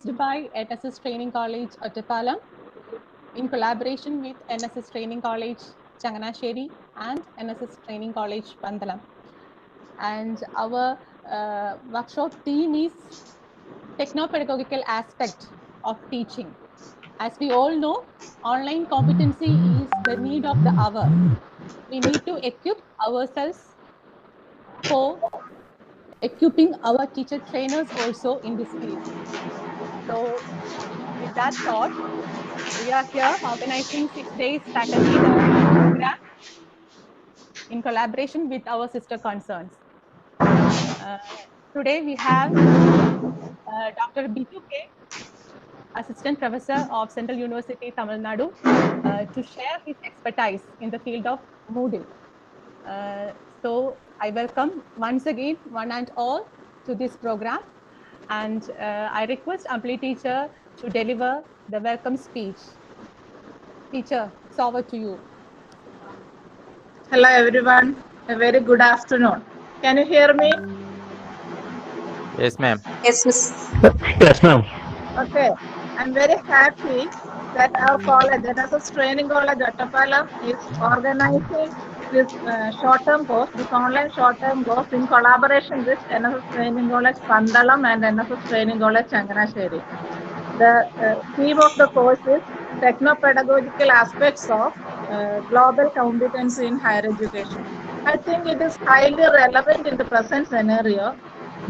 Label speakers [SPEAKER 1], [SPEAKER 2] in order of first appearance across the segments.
[SPEAKER 1] organized by NSS Training College, Ottapalam, in collaboration with NSS Training College, Changanasheri, and NSS Training College, Pandalam. And our workshop theme is techno-pedagogical aspect of teaching. As we all know, online competency is the need of the hour. We need to equip ourselves for equipping our teacher trainers also in this field. So with that thought, we are here organizing 6 days faculty development program in collaboration with our sister concerns. Today we have Dr. Bitu K, Assistant Professor of Central University, Tamil Nadu, to share his expertise in the field of Moodle. So I welcome once again one and all to this program, and I request Ampli teacher to deliver the welcome speech. Teacher, it's over to you.
[SPEAKER 2] Hello everyone, a very good afternoon. Can you hear me?
[SPEAKER 3] Yes, ma'am.
[SPEAKER 4] Yes, miss.
[SPEAKER 5] Yes, ma'am.
[SPEAKER 2] Okay, I'm very happy that our college, NSS Training College Ottapalam, is organizing this short-term course, this online short-term course in collaboration with NSS Training College Pandalam and NSS Training College Changanasheri. The theme of the course is techno-pedagogical aspects of global competency in higher education. I think it is highly relevant in the present scenario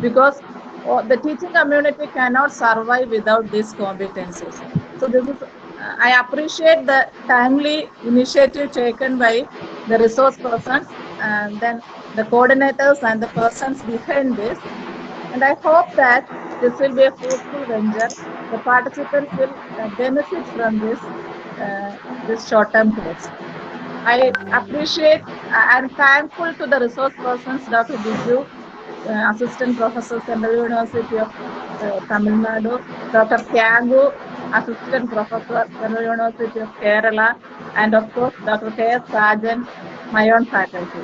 [SPEAKER 2] because the teaching community cannot survive without these competencies. So this is, I appreciate the timely initiative taken by the resource persons and then the coordinators and the persons behind this. And I hope that this will be a fruitful venture. The participants will benefit from this short-term course. I appreciate and thankful to the resource persons, Dr. Biju, Assistant Professor, Central University of Tamil Nadu, Dr. Tyagu, Assistant Professor, Central University of Kerala, and of course, Dr. K.S. Rajan, my own faculty.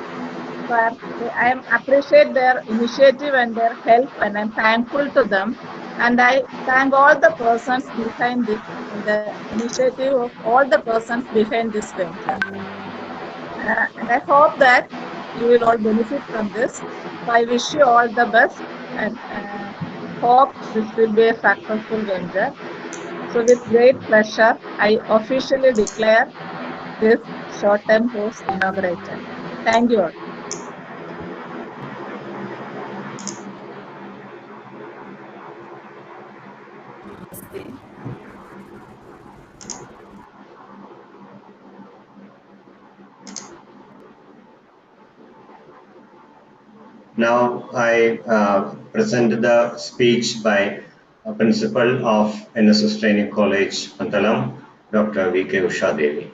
[SPEAKER 2] So I appreciate their initiative and their help, and I'm thankful to them. And I thank all the persons behind this, the initiative of all the persons behind this venture. And I hope that you will all benefit from this. So I wish you all the best and hope this will be a successful venture. So with great pleasure, I officially declare this short-term course inaugurated. Thank you all.
[SPEAKER 6] Now I present the speech by Principal of NSS Training College, Pandalam, Dr. V.K. Usha Devi.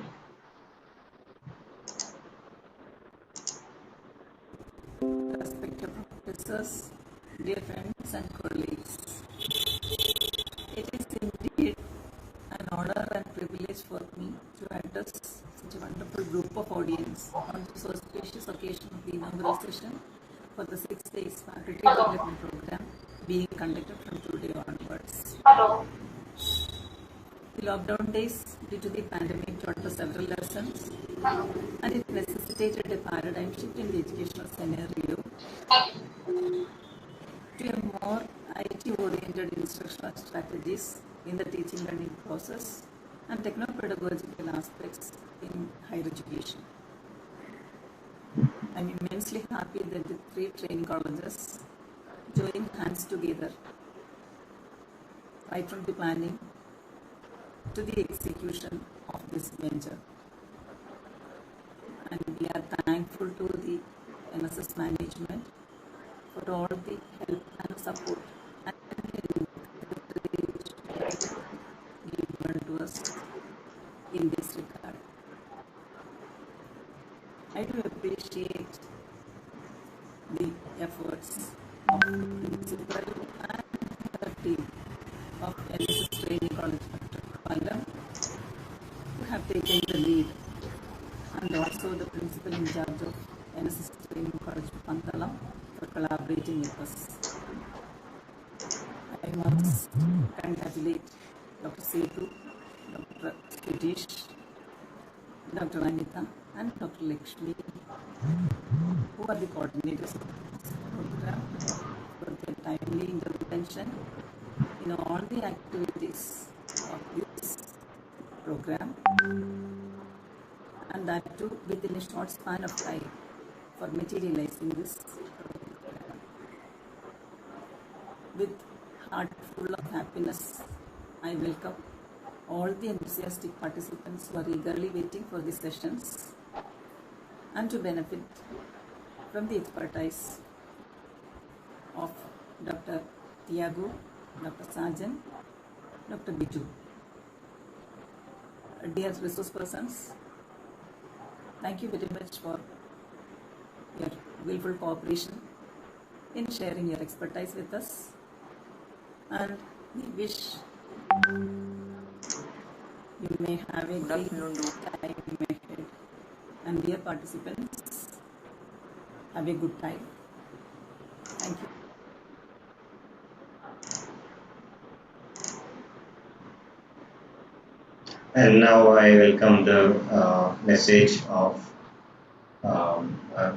[SPEAKER 7] Respected professors, dear friends and colleagues, it is indeed an honor and privilege for me to address such a wonderful group of audience on this auspicious occasion of the inaugural session for the 6 days faculty development program being conducted from today onwards. The lockdown days due to the pandemic taught us several lessons, and it necessitated a paradigm shift in the educational scenario to a more IT-oriented instructional strategies in the teaching learning process and techno-pedagogical aspects in higher education. I'm immensely happy that the 3 training colleges joined hands together, right from the planning to the execution of this venture. And we are thankful to the NSS management for all the help and support and encouragement given to us in this regard. I do appreciate the efforts of the principal and the team of NSS Training College Pandalam who have taken the lead, and also the principal in charge of NSS Training College Pandalam for collaborating with us. I must congratulate Dr. Setu, Dr. Kitish, Dr. Anita, and Dr. Lakshmi, who are the coordinators of this program, for their timely intervention in all the activities of this program, and that too within a short span of time for materializing this program. With heart full of happiness, I welcome all the enthusiastic participants who are eagerly waiting for the sessions and to benefit from the expertise of Dr. Tiago, Dr. Sajan, Dr. Biju. Dear resource persons, thank you very much for your willful cooperation in sharing your expertise with us, and we wish you may have a great time ahead, and dear participants, have a good time. Thank you.
[SPEAKER 6] And now I welcome the message of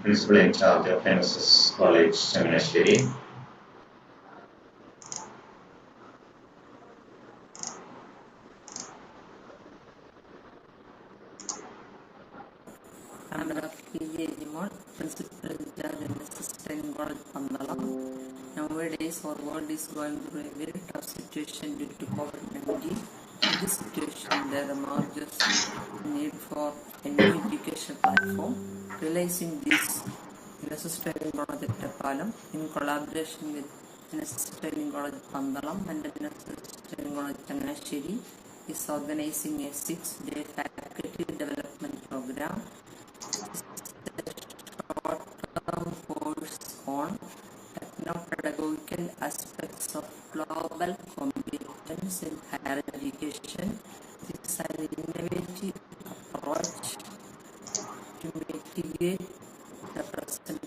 [SPEAKER 6] Principal in charge of NSS College, Chamanasheri.
[SPEAKER 4] I'm Dr. P.J. Jimon, Principal in charge of NSS Training College, Pandalam. Nowadays, our world is going through a very tough situation due to COVID-19. In this situation, there emerges need for a new education platform. Realizing this, NSS Training College at Tepalam, in collaboration with NSS Training College Pandalam and NSS Training College Changanasheri, is organizing a 6-day faculty development program. Short-term course on techno-pedagogical aspects of global competence in higher education. This is an innovative approach to mitigate the present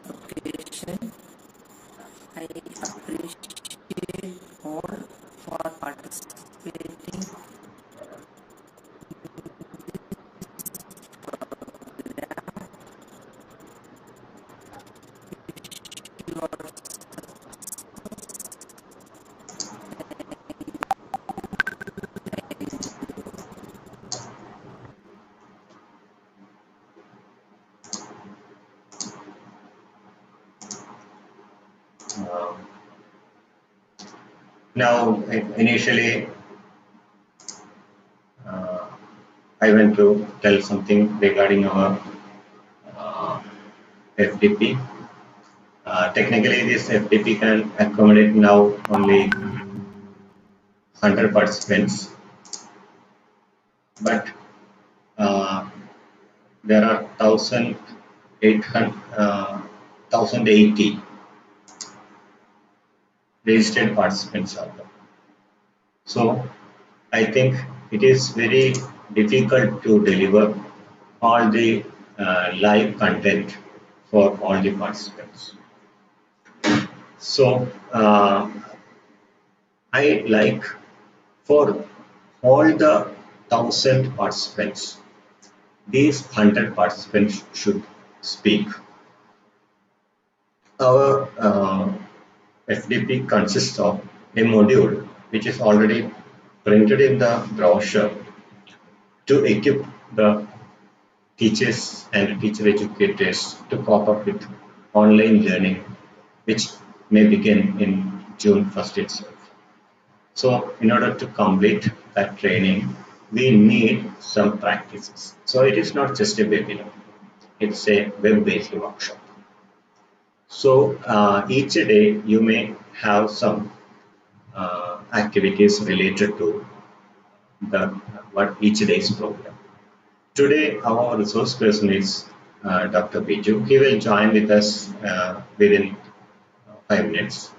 [SPEAKER 4] occasion. I appreciate all for participating.
[SPEAKER 6] Now, initially, I want to tell something regarding our FDP. Technically, this FDP can accommodate now only 100 participants, but there are 1,080 registered participants out there. So I think it is very difficult to deliver all the live content for all the participants. So I like for all the 1,000 participants, these 100 participants should speak. Our FDP consists of a module which is already printed in the brochure to equip the teachers and teacher educators to cope up with online learning, which may begin in June 1st itself. So in order to complete that training, we need some practices. So it is not just a webinar, it's a web-based workshop. So each day you may have some activities related to what each day's program. Today our resource person is Dr. Biju. He will join with us within 5 minutes.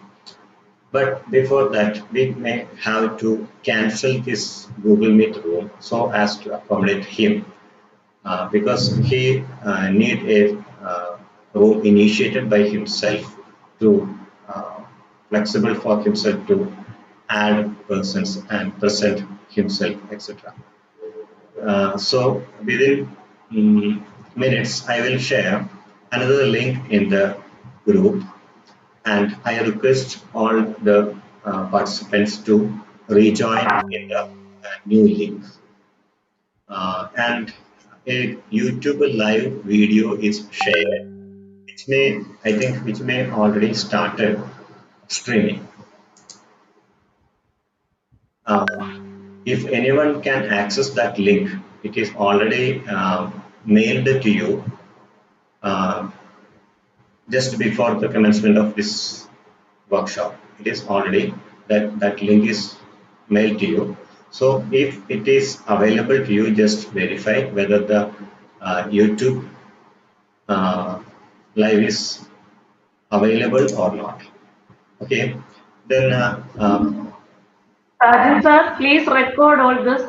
[SPEAKER 6] But before that, we may have to cancel this Google Meet room so as to accommodate him because he need a room initiated by himself to flexible for himself to add persons and present himself, etc. So within minutes, I will share another link in the group, and I request all the participants to rejoin in the new link. And a YouTube live video is shared, which may already started streaming. If anyone can access that link, it is already mailed to you just before the commencement of this workshop. It is already that link is mailed to you. So if it is available to you, just verify whether the YouTube live is available or not. Okay, then
[SPEAKER 5] Rajan sir, please record all this.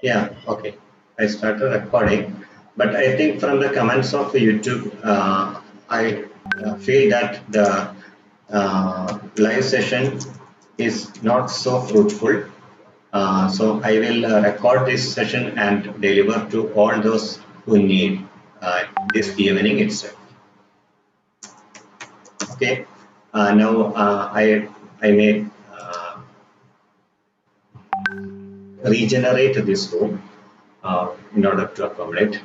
[SPEAKER 6] yeah, okay. I started recording, but I think from the comments of YouTube, I feel that the live session is not so fruitful. So I will record this session and deliver to all those who need this evening itself. Okay. Now I may regenerate this room in order to accommodate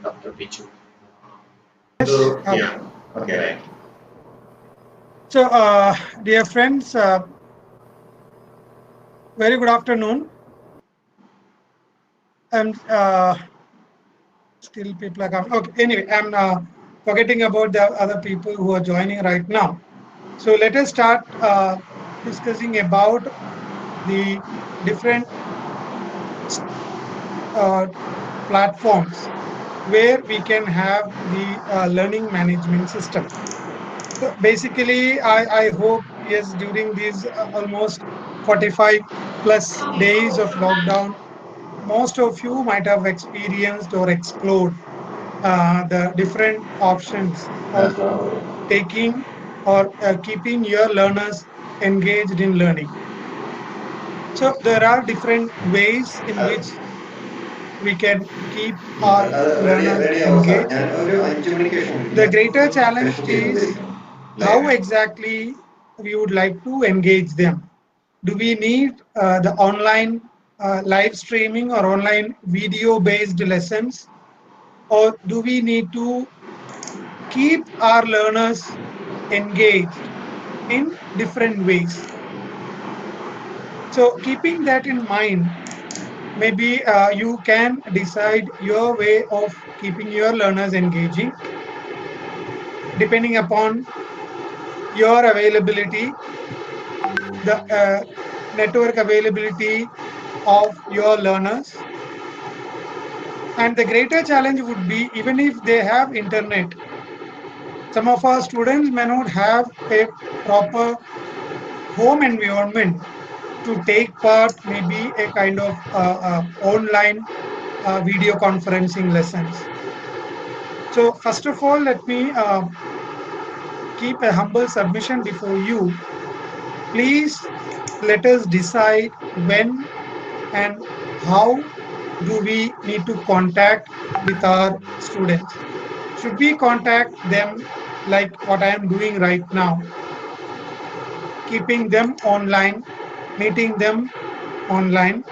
[SPEAKER 6] Dr. Bichu. So, yeah, okay, right.
[SPEAKER 8] So, dear friends, very good afternoon. And still people are coming. Okay, anyway, I'm forgetting about the other people who are joining right now. So let us start discussing about the different platforms where we can have the learning management system. So basically, I hope, yes, during these almost 45 plus days of lockdown, most of you might have experienced or explored the different options of taking or keeping your learners engaged in learning. So there are different ways in which we can keep our learners engaged. The greater challenge is how exactly we would like to engage them. Do we need the online live streaming or online video based lessons, or do we need to keep our learners engaged in different ways? So keeping that in mind, maybe you can decide your way of keeping your learners engaging depending upon your availability, the network availability of your learners. And the greater challenge would be, even if they have internet, some of our students may not have a proper home environment to take part, maybe a kind of online video conferencing lessons. So first of all, let me keep a humble submission before you. Please let us decide when and how do we need to contact with our students. Should we contact them like what I am doing right now, keeping them online, meeting them online,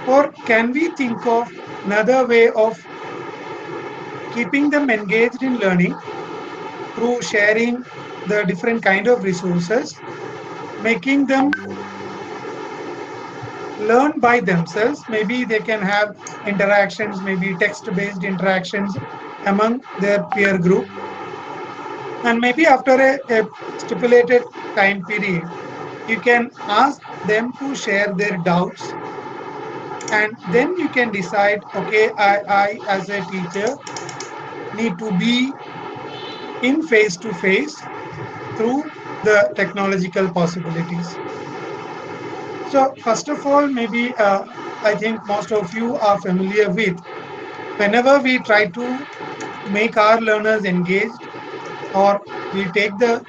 [SPEAKER 8] or can we think of another way of keeping them engaged in learning through sharing the different kind of resources, making them learn by themselves? Maybe they can have interactions, maybe text-based interactions among their peer group, and maybe after a stipulated time period, you can ask them to share their doubts, and then you can decide, okay, I as a teacher need to be in face-to-face through the technological possibilities. So first of all, maybe I think most of you are familiar with whenever we try to make our learners engaged, or we take the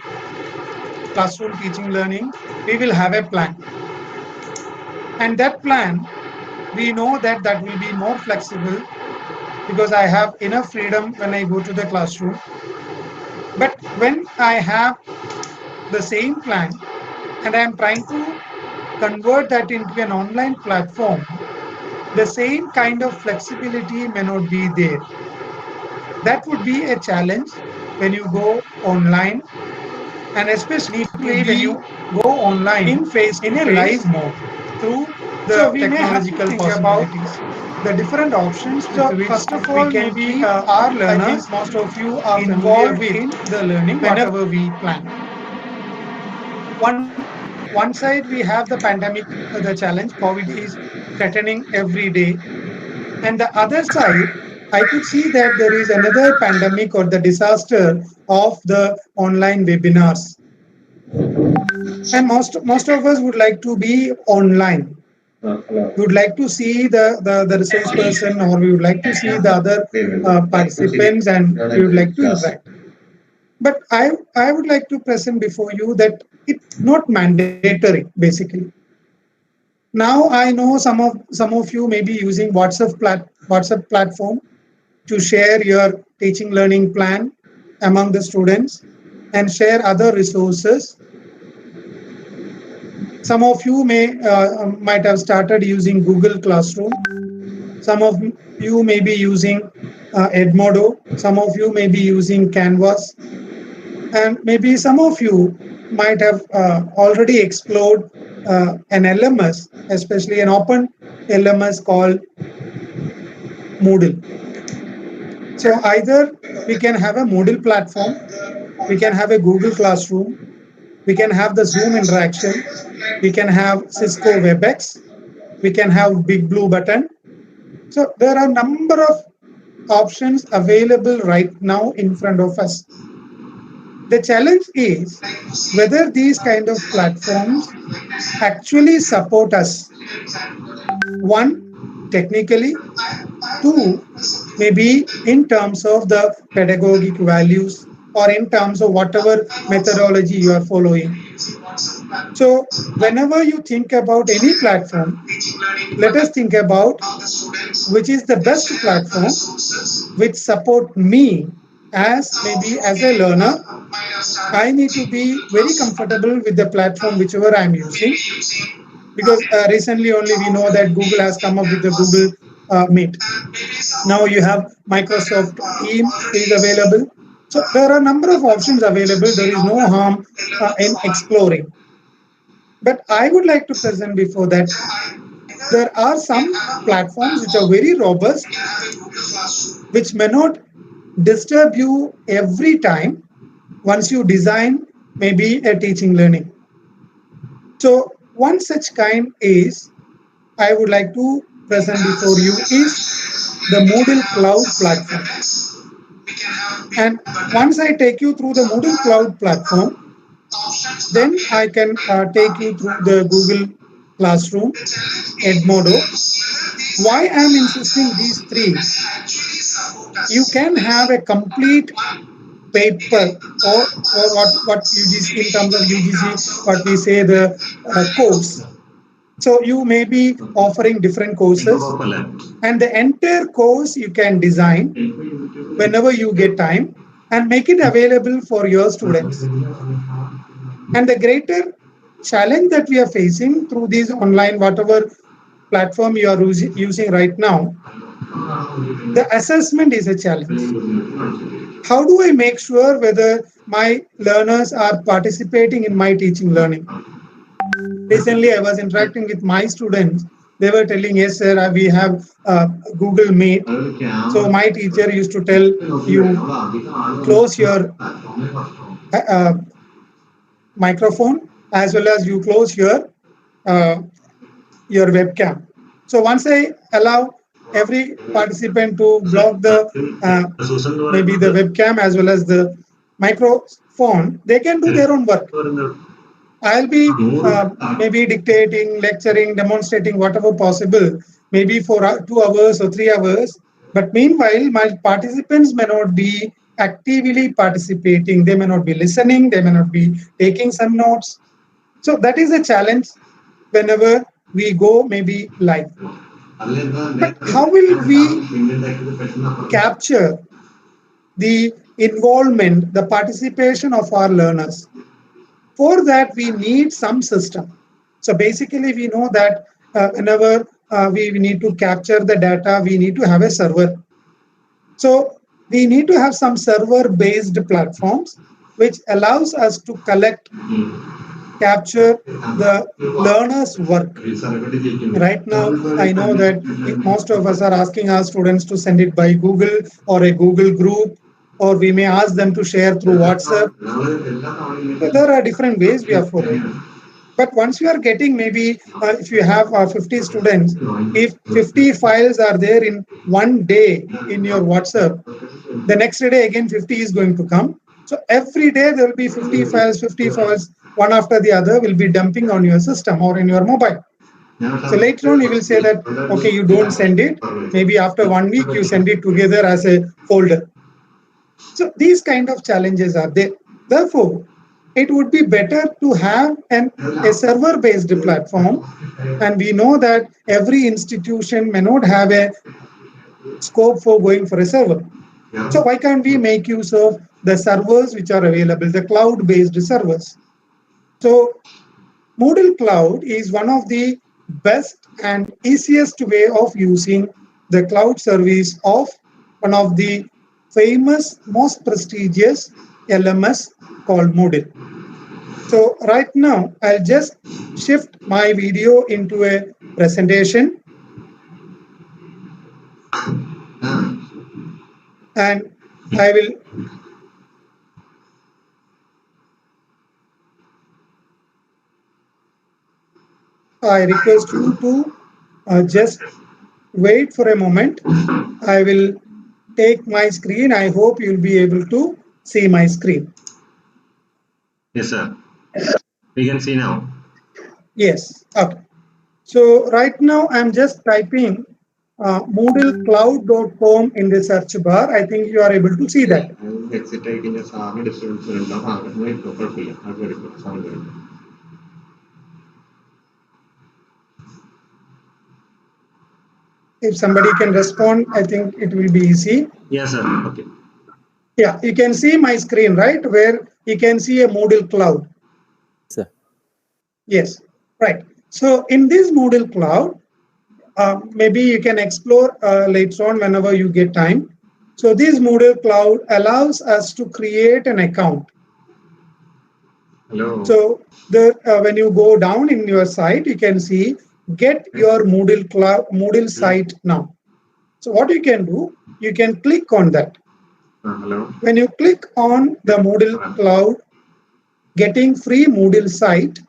[SPEAKER 8] classroom teaching learning, we will have a plan. And that plan, we know that that will be more flexible because I have enough freedom when I go to the classroom. But when I have the same plan and I'm trying to convert that into an online platform, the same kind of flexibility may not be there. That would be a challenge when you go online, and especially when you go online in a live mode through the technological possibilities, the different options with which first of all we can keep our learners, most of you are involved in the learning whenever we plan. One side we have the pandemic, the challenge, COVID is threatening every day. And the other side, I could see that there is another pandemic or the disaster of the online webinars. And most of us would like to be online. We would like to see the resource person, or we would like to see the other participants, and we would like to interact. But I would like to present before you that it's not mandatory, basically. Now I know some of you may be using WhatsApp platform to share your teaching learning plan among the students and share other resources. Some of you might have started using Google Classroom. Some of you may be using Edmodo. Some of you may be using Canvas. And maybe some of you might have already explored an LMS, especially an open LMS called Moodle. So either we can have a Moodle platform, we can have a Google Classroom, we can have the Zoom interaction, we can have Cisco WebEx, we can have Big Blue Button. So there are a number of options available right now in front of us. The challenge is whether these kind of platforms actually support us. One, technically. Two, maybe in terms of the pedagogic values or in terms of whatever methodology you are following. So whenever you think about any platform, let us think about which is the best platform which support me as maybe as a learner. I need to be very comfortable with the platform whichever I'm using, because recently only we know that Google has come up with the Google Meet. Now you have Microsoft Teams is available. So there are a number of options available. There is no harm in exploring. But I would like to present before that there are some platforms which are very robust, which may not disturb you every time once you design maybe a teaching learning. So one such kind is, I would like to present before you, is the Moodle Cloud platform. And once I take you through the Moodle Cloud platform, then I can take you through the Google Classroom, Edmodo. Why I'm insisting these three? You can have a complete paper or what UGC, in terms of UGC, what we say the course. So you may be offering different courses, and the entire course you can design whenever you get time and make it available for your students. And the greater challenge that we are facing through these online, whatever platform you are using right now, the assessment is a challenge. How do I make sure whether my learners are participating in my teaching learning? Recently, I was interacting with my students. They were telling, yes, sir, we have Google Meet. So my teacher used to tell you, close your microphone as well as you close your webcam. So once I allow every participant to block the maybe the webcam as well as the microphone, they can do their own work. I'll be maybe dictating, lecturing, demonstrating, whatever possible, maybe for 2 hours or 3 hours. But meanwhile, my participants may not be actively participating. They may not be listening. They may not be taking some notes. So that is a challenge whenever we go maybe live. But how will we capture the involvement, the participation of our learners? For that, we need some system. So basically, we know that whenever we need to capture the data, we need to have a server. So we need to have some server-based platforms which allows us to collect, capture the learner's work. Right now, I know that most of us are asking our students to send it by Google or a Google group, or we may ask them to share through WhatsApp. So there are different ways we are following. But once you are getting maybe, if you have 50 students, if 50 files are there in one day in your WhatsApp, the next day again 50 is going to come. So every day there will be 50 files, one after the other will be dumping on your system or in your mobile. So later on you will say that, okay, you don't send it. Maybe after 1 week you send it together as a folder. So these kind of challenges are there. Therefore, it would be better to have a server-based platform. And we know that every institution may not have a scope for going for a server. So why can't we make use of the servers which are available, the cloud-based servers? So Moodle Cloud is one of the best and easiest way of using the cloud service of one of the famous, most prestigious LMS called Moodle. So right now, I'll just shift my video into a presentation. And I request you to just wait for a moment. I will take my screen. I hope you'll be able to see my screen.
[SPEAKER 6] Yes, sir. We can see now.
[SPEAKER 8] Yes. Okay. So right now I'm just typing moodlecloud.com in the search bar. I think you are able to see that. If somebody can respond, I think it will be easy.
[SPEAKER 6] Yes, sir. Okay.
[SPEAKER 8] Yeah, you can see my screen, right? Where you can see a Moodle Cloud.
[SPEAKER 3] Sir.
[SPEAKER 8] Yes, right. So in this Moodle Cloud, maybe you can explore later on whenever you get time. So this Moodle Cloud allows us to create an account.
[SPEAKER 6] Hello.
[SPEAKER 8] So when you go down in your site, you can see get your Moodle Cloud, Moodle site now. So what you can do, you can click on that.
[SPEAKER 6] Hello.
[SPEAKER 8] When you click on the Moodle Cloud, getting free Moodle site,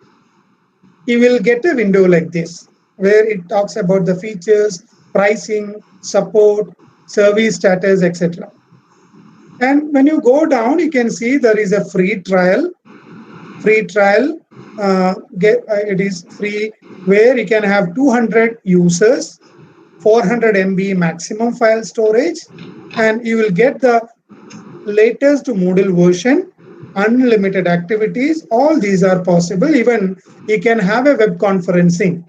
[SPEAKER 8] you will get a window like this, where it talks about the features, pricing, support, service status, etc. And when you go down, you can see there is a free trial. It is free, where you can have 200 users, 400 MB maximum file storage, and you will get the latest Moodle version, unlimited activities. All these are possible. Even you can have a web conferencing.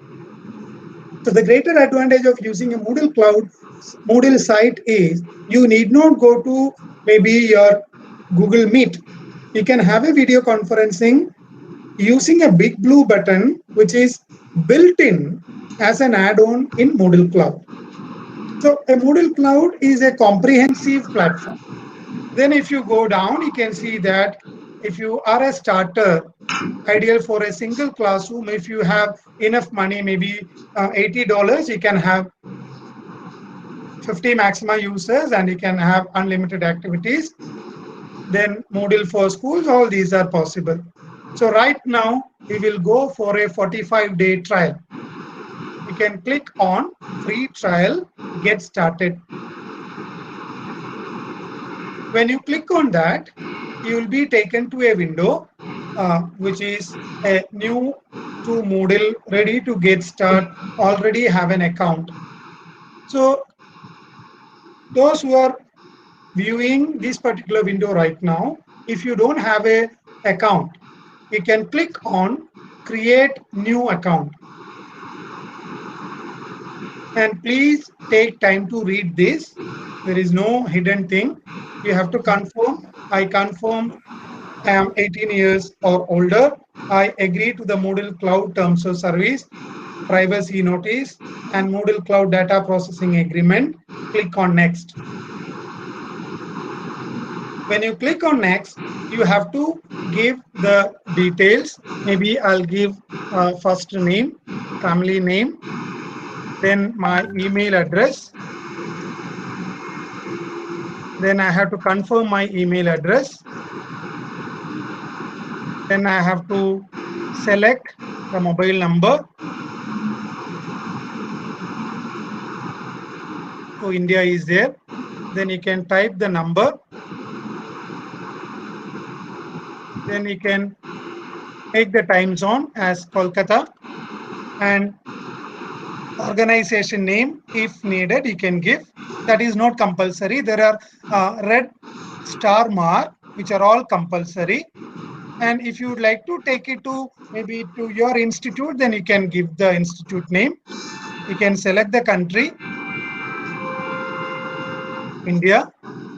[SPEAKER 8] So the greater advantage of using a Moodle Cloud, Moodle site is you need not go to maybe your Google Meet. You can have a video conferencing using a big blue button, which is built in as an add-on in Moodle Cloud. So a Moodle Cloud is a comprehensive platform. Then if you go down, you can see that if you are a starter, ideal for a single classroom, if you have enough money, maybe $80, you can have 50 maximum users and you can have unlimited activities. Then Moodle for schools, all these are possible. So right now, we will go for a 45-day trial. You can click on free trial, get started. When you click on that, you will be taken to a window, which is a new to Moodle, ready to get started, already have an account. So those who are viewing this particular window right now, if you don't have a account, you can click on create new account. And please take time to read this. There is no hidden thing. You have to confirm. I confirm I am 18 years or older. I agree to the Moodle Cloud Terms of Service, Privacy Notice, and Moodle Cloud Data Processing Agreement. Click on Next. When you click on Next, you have to give the details. Maybe I'll give first name, family name, then my email address. Then I have to confirm my email address. Then I have to select the mobile number. So India is there. Then you can type the number. Then you can take the time zone as Kolkata, and organization name, if needed, you can give. That is not compulsory. There are red star mark, which are all compulsory. And if you would like to take it to maybe to your institute, then you can give the institute name. You can select the country, India,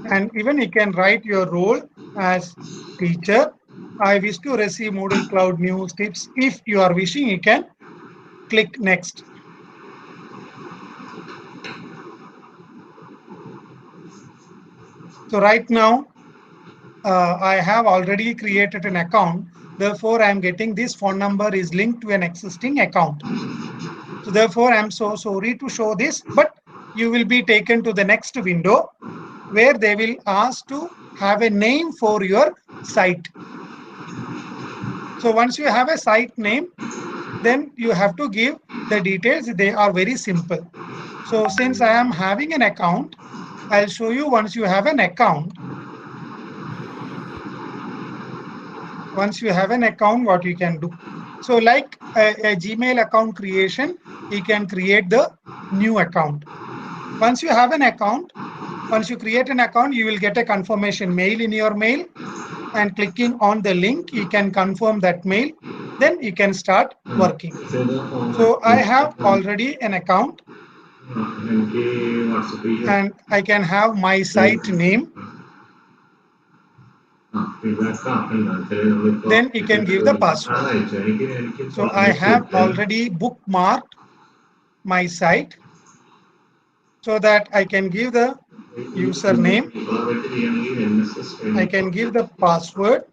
[SPEAKER 8] and even you can write your role as teacher. I wish to receive Moodle Cloud news tips. If you are wishing, you can click next. So right now, I have already created an account. Therefore, I am getting this phone number is linked to an existing account. So therefore, I am so sorry to show this, but you will be taken to the next window where they will ask to have a name for your site. So once you have a site name, then you have to give the details. They are very simple. So since I am having an account, I'll show you once you have an account. Once you have an account, what you can do. So like a Gmail account creation, you can create the new account. Once you have an account, once you create an account, you will get a confirmation mail in your mail, and clicking on the link, you can confirm that mail. Then you can start working. So I have already an account, and I can have my site name. Then you can give the password. So I have already bookmarked my site so that I can give the username. I can give the password.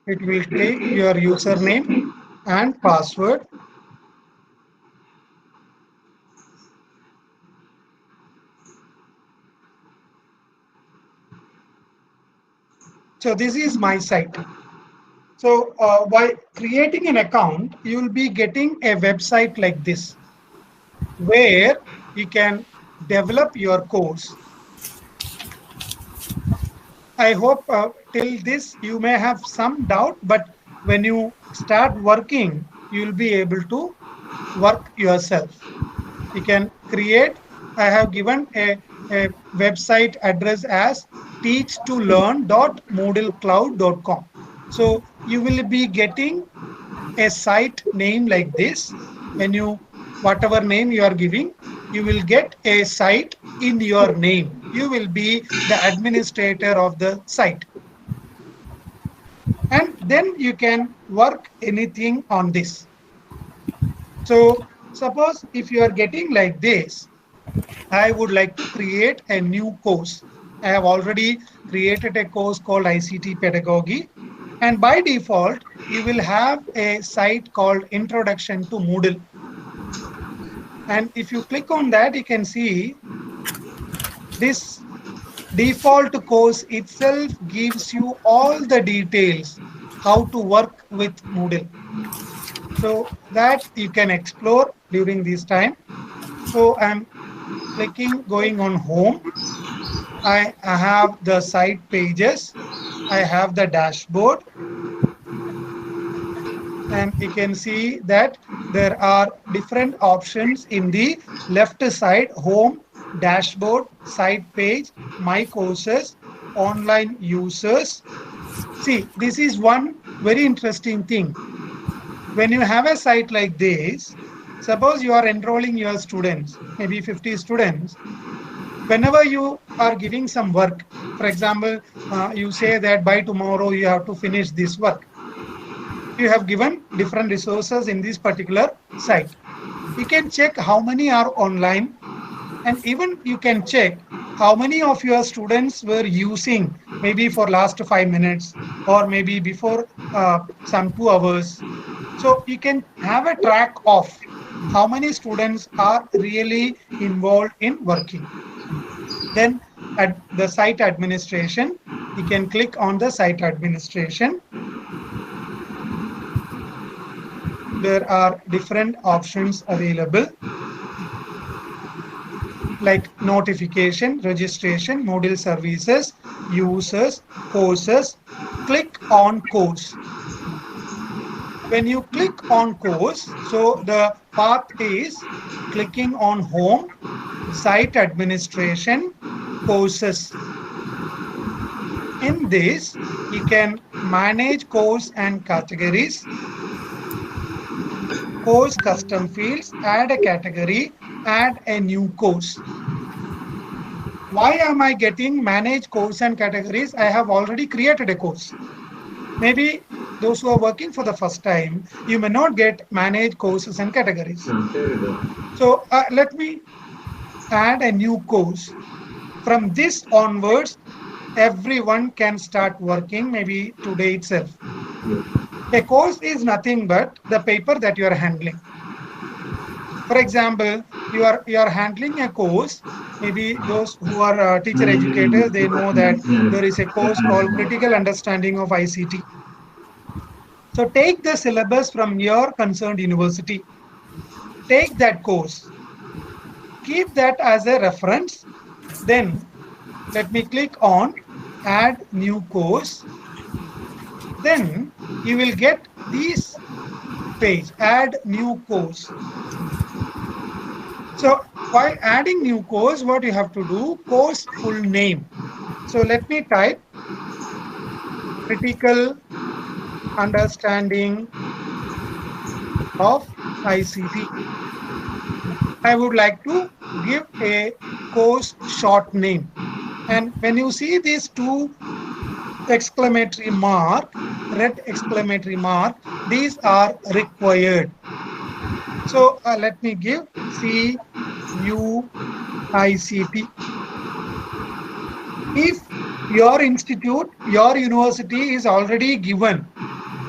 [SPEAKER 8] It will take your username and password. So this is my site. So by creating an account, you will be getting a website like this, where you can develop your course. I hope till this you may have some doubt, but when you start working, you will be able to work yourself. You can create. I have given a website address as teach2learn.moodlecloud.com. So you will be getting a site name like this. When you, whatever name you are giving, you will get a site in your name. You will be the administrator of the site. And then you can work anything on this. So suppose if you are getting like this, I would like to create a new course. I have already created a course called ICT Pedagogy. And by default, you will have a site called Introduction to Moodle. And if you click on that, you can see this default course itself gives you all the details how to work with Moodle. so that you can explore during this time. So I'm clicking, going on home. I have the site pages. I have the dashboard. And you can see that there are different options in the left side: home, dashboard, site page, my courses, online users. See, this is one very interesting thing. When you have a site like this, suppose you are enrolling your students, maybe 50 students. Whenever you are giving some work, for example, you say that by tomorrow you have to finish this work. You have given different resources in this particular site. You can check how many are online, and even you can check how many of your students were using maybe for last 5 minutes or maybe before some 2 hours. So you can have a track of how many students are really involved in working. Then at the site administration, you can click on the site administration. There are different options available like notification, registration, Moodle services, users, courses. Click on course. When you click on course, so the path is clicking on home, site administration, courses. In this, you can manage course and categories, course custom fields, add a category, add a new course. Why am I getting manage course and categories? I have already created a course. Maybe those who are working for the first time, you may not get manage courses and categories. So let me add a new course. From this onwards, everyone can start working maybe today itself. A course is nothing but the paper that you are handling. For example, you are handling a course. Maybe those who are teacher educators, they know that there is a course called Critical Understanding of ICT. So take the syllabus from your concerned university. Take that course. Keep that as a reference. Then let me click on add new course. Then you will get this page, add new course. So while adding new course, what you have to do, course full name. So let me type Critical Understanding of ICT. I would like to give a course short name. And when you see these 2 exclamatory mark, red exclamatory mark, these are required. So let me give CUICT. If your institute, your university is already given,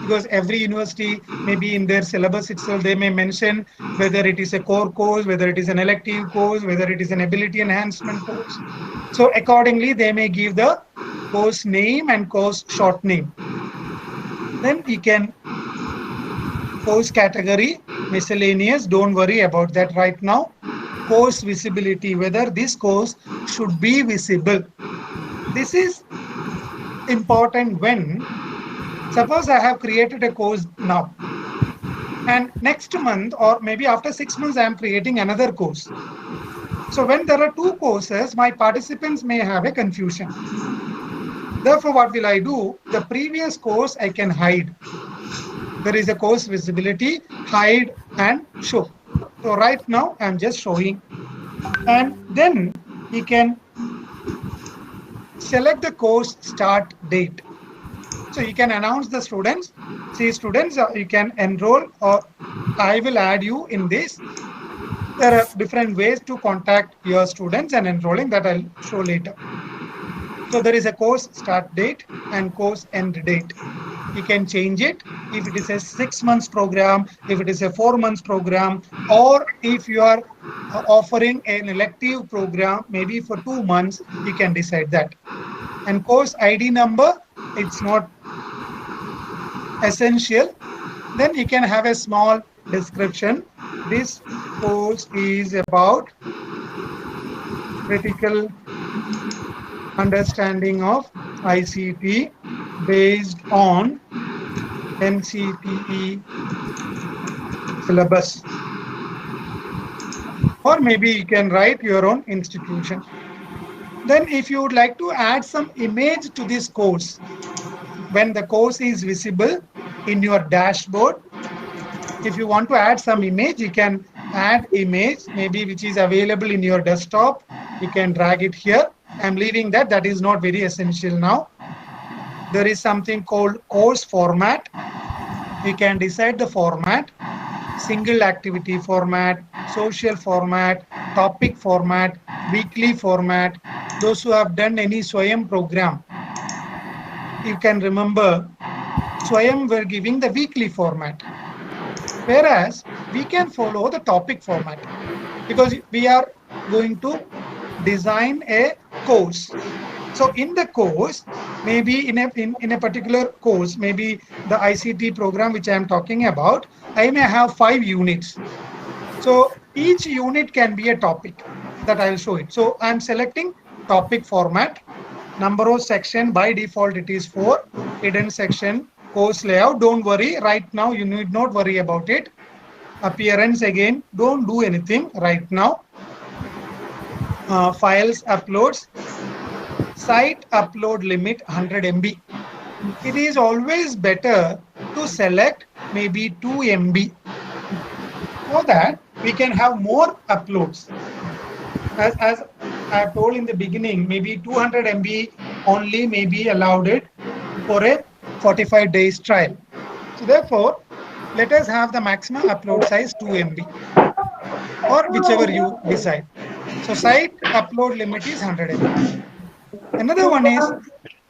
[SPEAKER 8] because every university maybe in their syllabus itself, they may mention whether it is a core course, whether it is an elective course, whether it is an ability enhancement course. So accordingly, they may give the course name and course short name. Then you can course category, miscellaneous, don't worry about that right now. Course visibility, whether this course should be visible. This is important when, suppose I have created a course now, and next month or maybe after 6 months I am creating another course. So when there are 2 courses, my participants may have a confusion. Therefore, what will I do? The previous course I can hide. There is a course visibility, hide and show. So right now I'm just showing. And then you can select the course start date. So you can announce the students. See, students, you can enroll, or I will add you in this. There are different ways to contact your students and enrolling, that I'll show later. So there is a course start date and course end date. You can change it if it is a 6 months program, if it is a 4 months program, or if you are offering an elective program, maybe for 2 months, you can decide that. And course ID number, it's not essential. Then you can have a small description. This course is about critical understanding of ICT based on NCTE syllabus. Or maybe you can write your own institution. Then if you would like to add some image to this course, when the course is visible in your dashboard, if you want to add some image, you can add image, maybe which is available in your desktop. You can drag it here. I'm leaving that. That is not very essential now. There is something called course format. You can decide the format, single activity format, social format, topic format, weekly format. Those who have done any Swayam program, you can remember Swayam were giving the weekly format. Whereas we can follow the topic format because we are going to design a course. So in the course, maybe in a particular course, maybe the ICT program which I am talking about, I may have 5 units. So each unit can be a topic that I will show it. So I am selecting topic format. Number of section, by default it is 4. Hidden section, course layout, don't worry. Right now you need not worry about it. Appearance, again, don't do anything right now. Files, uploads. Site upload limit 100 MB. It is always better to select maybe 2 MB so that we can have more uploads. As I told in the beginning, maybe 200 MB only may be allowed it for a 45 days trial. So therefore, let us have the maximum upload size 2 MB or whichever you decide. So site upload limit is 100 MB. Another one is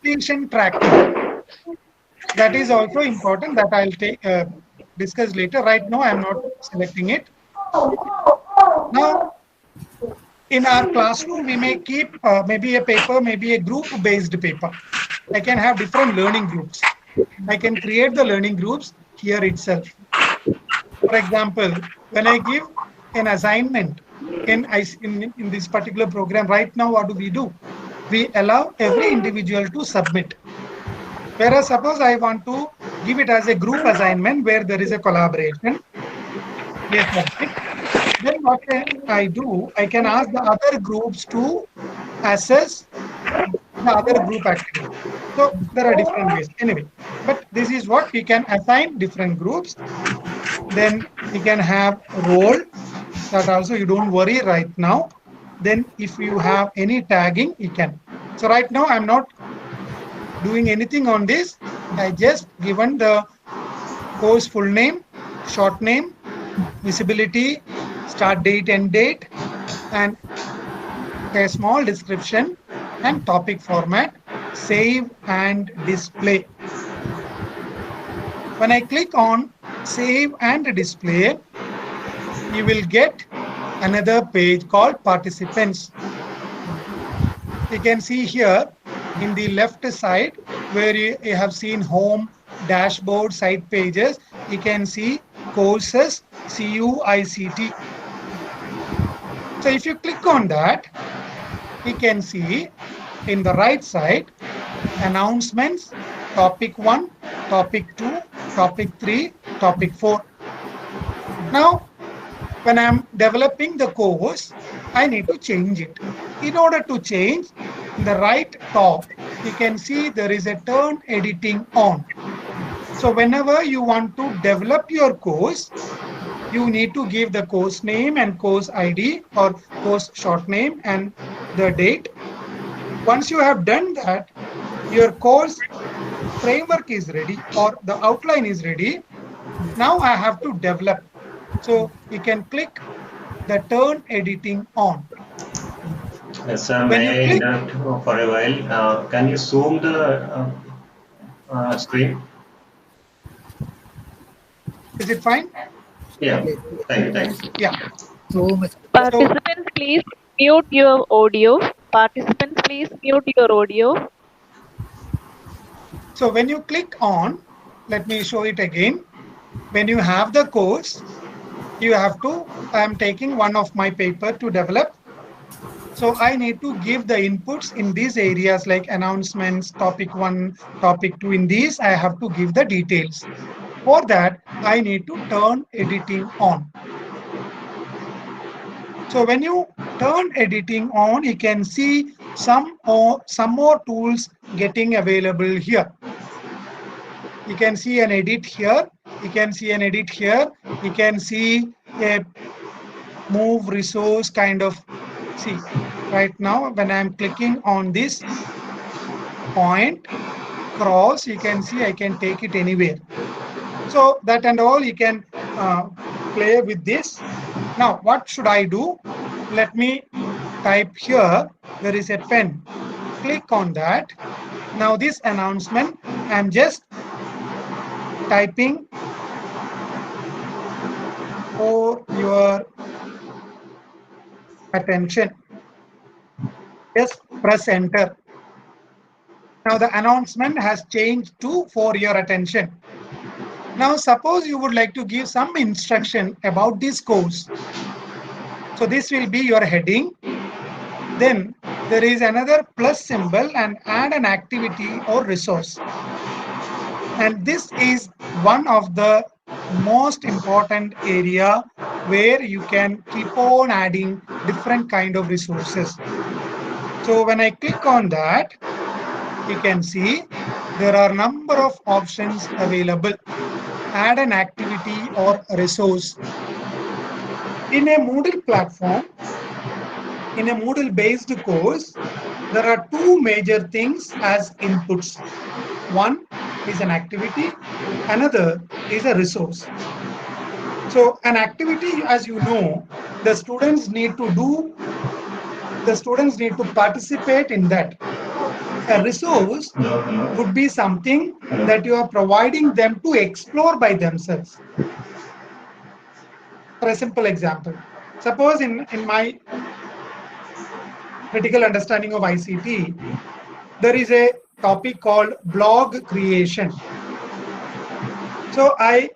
[SPEAKER 8] completion tracking. That is also important, that I'll discuss later. Right now, I'm not selecting it. Now, in our classroom, we may keep maybe a paper, maybe a group-based paper. I can have different learning groups. I can create the learning groups here itself. For example, when I give an assignment in this particular program, right now, what do? We allow every individual to submit. Whereas suppose I want to give it as a group assignment where there is a collaboration. Then what can I do? I can ask the other groups to assess the other group activity. So there are different ways. Anyway, but this is what we can assign different groups. Then we can have role. That also you don't worry right now. Then if you have any tagging, you can. So right now I'm not doing anything on this. I just given the course full name, short name, visibility, start date, end date, and a small description and topic format, save and display. When I click on save and display, you will get another page called participants. You can see here in the left side where you have seen home, dashboard, site pages, you can see courses, CUICT. So if you click on that, you can see in the right side announcements, topic 1, topic 2, topic 3, topic 4. Now, when I'm developing the course, I need to change it. In order to change, in the right top, you can see there is a turn editing on. So whenever you want to develop your course, you need to give the course name and course ID or course short name and the date. Once you have done that, your course framework is ready or the outline is ready. Now I have to develop. So you can click the turn editing on.
[SPEAKER 6] Yes, sir, may I interrupt for a while? Can you zoom the screen?
[SPEAKER 8] Is it fine?
[SPEAKER 6] Yeah, thank you.
[SPEAKER 8] Yeah.
[SPEAKER 9] Participants, please mute your audio. Participants, please mute your audio.
[SPEAKER 8] So when you click on, let me show it again. When you have the course, you have to, I'm taking one of my paper to develop. So I need to give the inputs in these areas like announcements, topic 1, topic 2. In these, I have to give the details. For that, I need to turn editing on. So when you turn editing on, you can see some more tools getting available here. You can see an edit here. You can see an edit here. You can see a move resource kind of. See, right now when I'm clicking on this point cross, you can see I can take it anywhere. So that and all, you can play with this. Now what should I do? Let me type here. There is a pen. Click on that. Now this announcement, I'm just typing for your attention. Just press enter. Now the announcement has changed to for your attention. Now suppose you would like to give some instruction about this course. So this will be your heading. Then there is another plus symbol and add an activity or resource. And this is one of the most important area where you can keep on adding different kind of resources. So when I click on that, you can see there are a number of options available. Add an activity or a resource. In a Moodle platform, in a Moodle based course, there are two major things as inputs. One is an activity, another is a resource. So an activity, as you know, the students need to participate in that. A resource would be something that you are providing them to explore by themselves. For a simple example, suppose in my critical understanding of ICT, there is a topic called blog creation. So I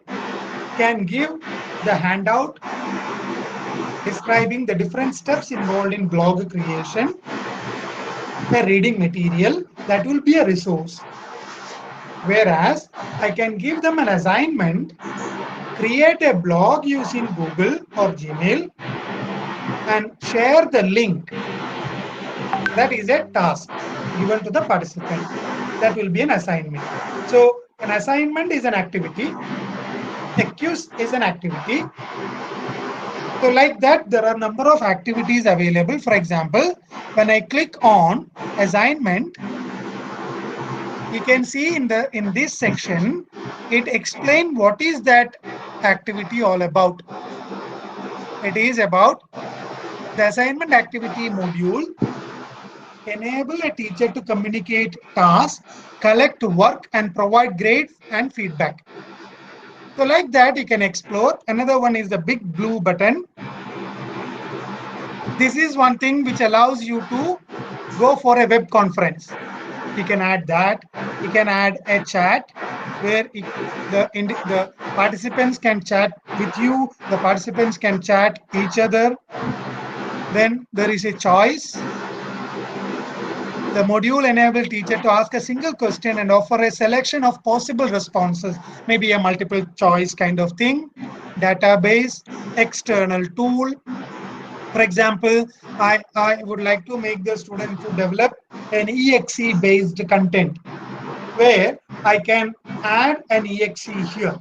[SPEAKER 8] can give the handout describing the different steps involved in blog creation, a reading material that will be a resource. Whereas I can give them an assignment, create a blog using Google or Gmail and share the link. That is a task given to the participant. That will be an assignment. So an assignment is an activity. A quiz is an activity. So like that, there are a number of activities available. For example, when I click on assignment, you can see in this section, it explains what is that activity all about. It is about the assignment activity module, enable a teacher to communicate tasks, collect work, and provide grades and feedback. So like that, you can explore. Another one is the big blue button. This is one thing which allows you to go for a web conference. You can add that. You can add a chat where the participants can chat with you. The participants can chat each other. Then there is a choice. The module enables teacher to ask a single question and offer a selection of possible responses, maybe a multiple choice kind of thing. Database, external tool. For example, I would like to make the student to develop an EXE based content where I can add an EXE here,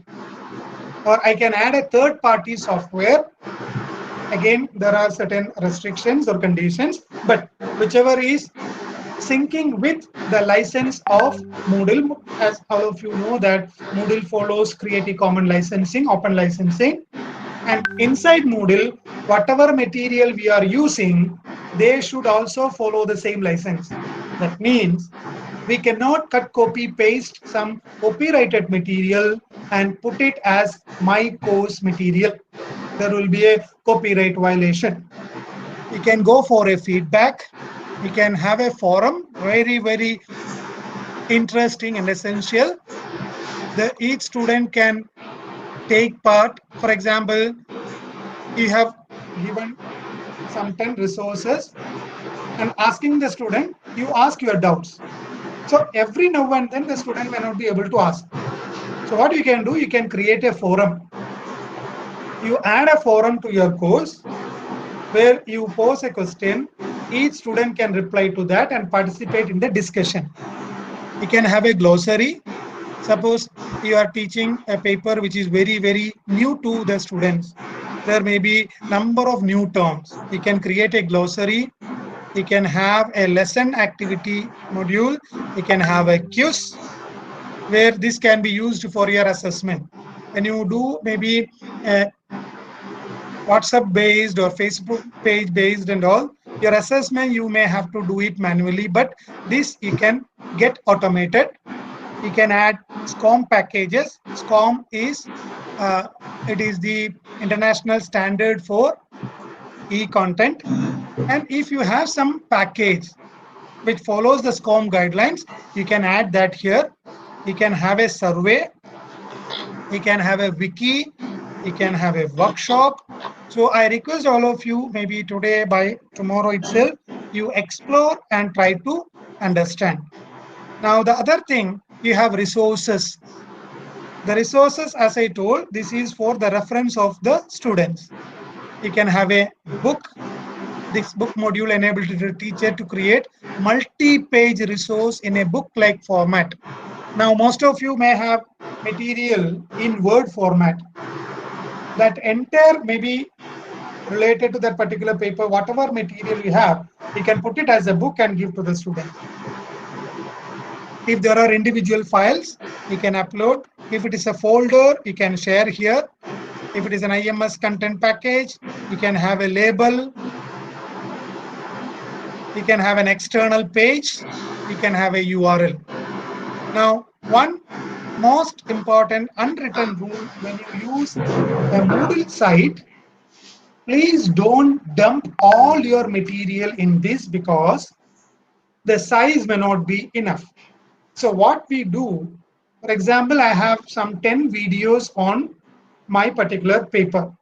[SPEAKER 8] or I can add a third party software. Again, there are certain restrictions or conditions, but whichever is syncing with the license of Moodle. As all of you know that Moodle follows Creative Commons licensing, open licensing, and inside Moodle, whatever material we are using, they should also follow the same license. That means we cannot cut, copy, paste some copyrighted material and put it as my course material. There will be a copyright violation. You can go for a feedback. We can have a forum, very, very interesting and essential. Each student can take part. For example, you have given some 10 resources and asking the student, you ask your doubts. So every now and then the student may not be able to ask. So what you can do, you can create a forum. You add a forum to your course where you pose a question. Each student can reply to that and participate in the discussion. You can have a glossary. Suppose you are teaching a paper which is very, very new to the students. There may be number of new terms. You can create a glossary. You can have a lesson activity module. You can have a quiz where this can be used for your assessment. When you do maybe WhatsApp based or Facebook page based and all, your assessment you may have to do it manually, but this you can get automated. You can add SCORM packages. SCORM is it is the international standard for e-content, and if you have some package which follows the SCORM guidelines, you can add that here. You can have a survey, you can have a wiki, you can have a workshop. So I request all of you, maybe today, by tomorrow itself, you explore and try to understand. Now the other thing, you have resources. The resources, as I told, this is for the reference of the students. You can have a book. This book module enables the teacher to create multi-page resource in a book-like format. Now most of you may have material in Word format. That entire maybe related to that particular paper, whatever material you have, you can put it as a book and give to the student. If there are individual files, you can upload. If it is a folder, you can share here. If it is an IMS content package, you can have a label. You can have an external page. You can have a URL. Now, one most important unwritten rule when you use a Moodle site, please don't dump all your material in this because the size may not be enough. So what we do, for example, I have some 10 videos on my particular paper.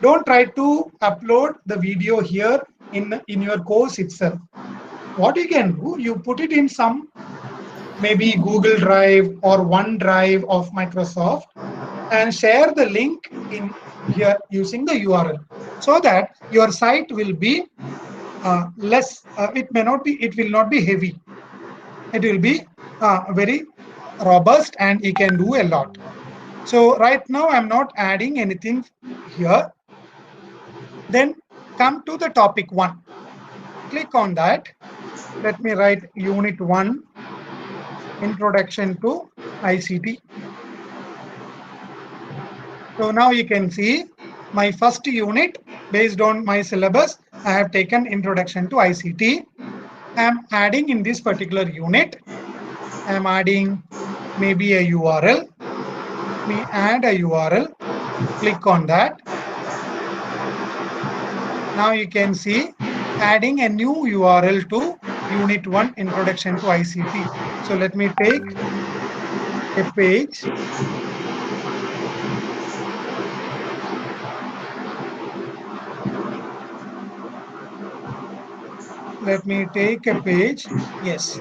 [SPEAKER 8] Don't try to upload the video here in your course itself. What you can do, you put it in some maybe Google Drive or OneDrive of Microsoft and share the link in here using the URL, so that your site will be less, it will not be heavy. It will be very robust and you can do a lot. So right now I'm not adding anything here. Then come to the topic 1. Click on that. Let me write Unit 1, Introduction to ICT. So now you can see my first unit, based on my syllabus, I have taken Introduction to ICT. I am adding in this particular unit, I am adding maybe a URL. We add a URL, click on that. Now you can see adding a new URL to Unit 1, Introduction to ICT. So let me take a page. Let me take a page. Yes.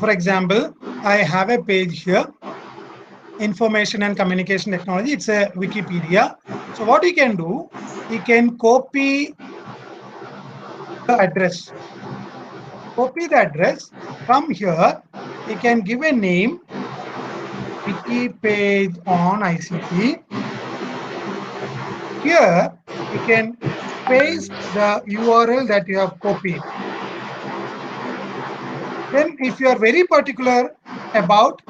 [SPEAKER 8] For example, I have a page here. Information and Communication Technology. It's a Wikipedia. So what you can do, you can copy the address. Copy the address. Come here. You can give a name. Wiki page on ICT. Here you can paste the URL that you have copied. Then if you are very particular about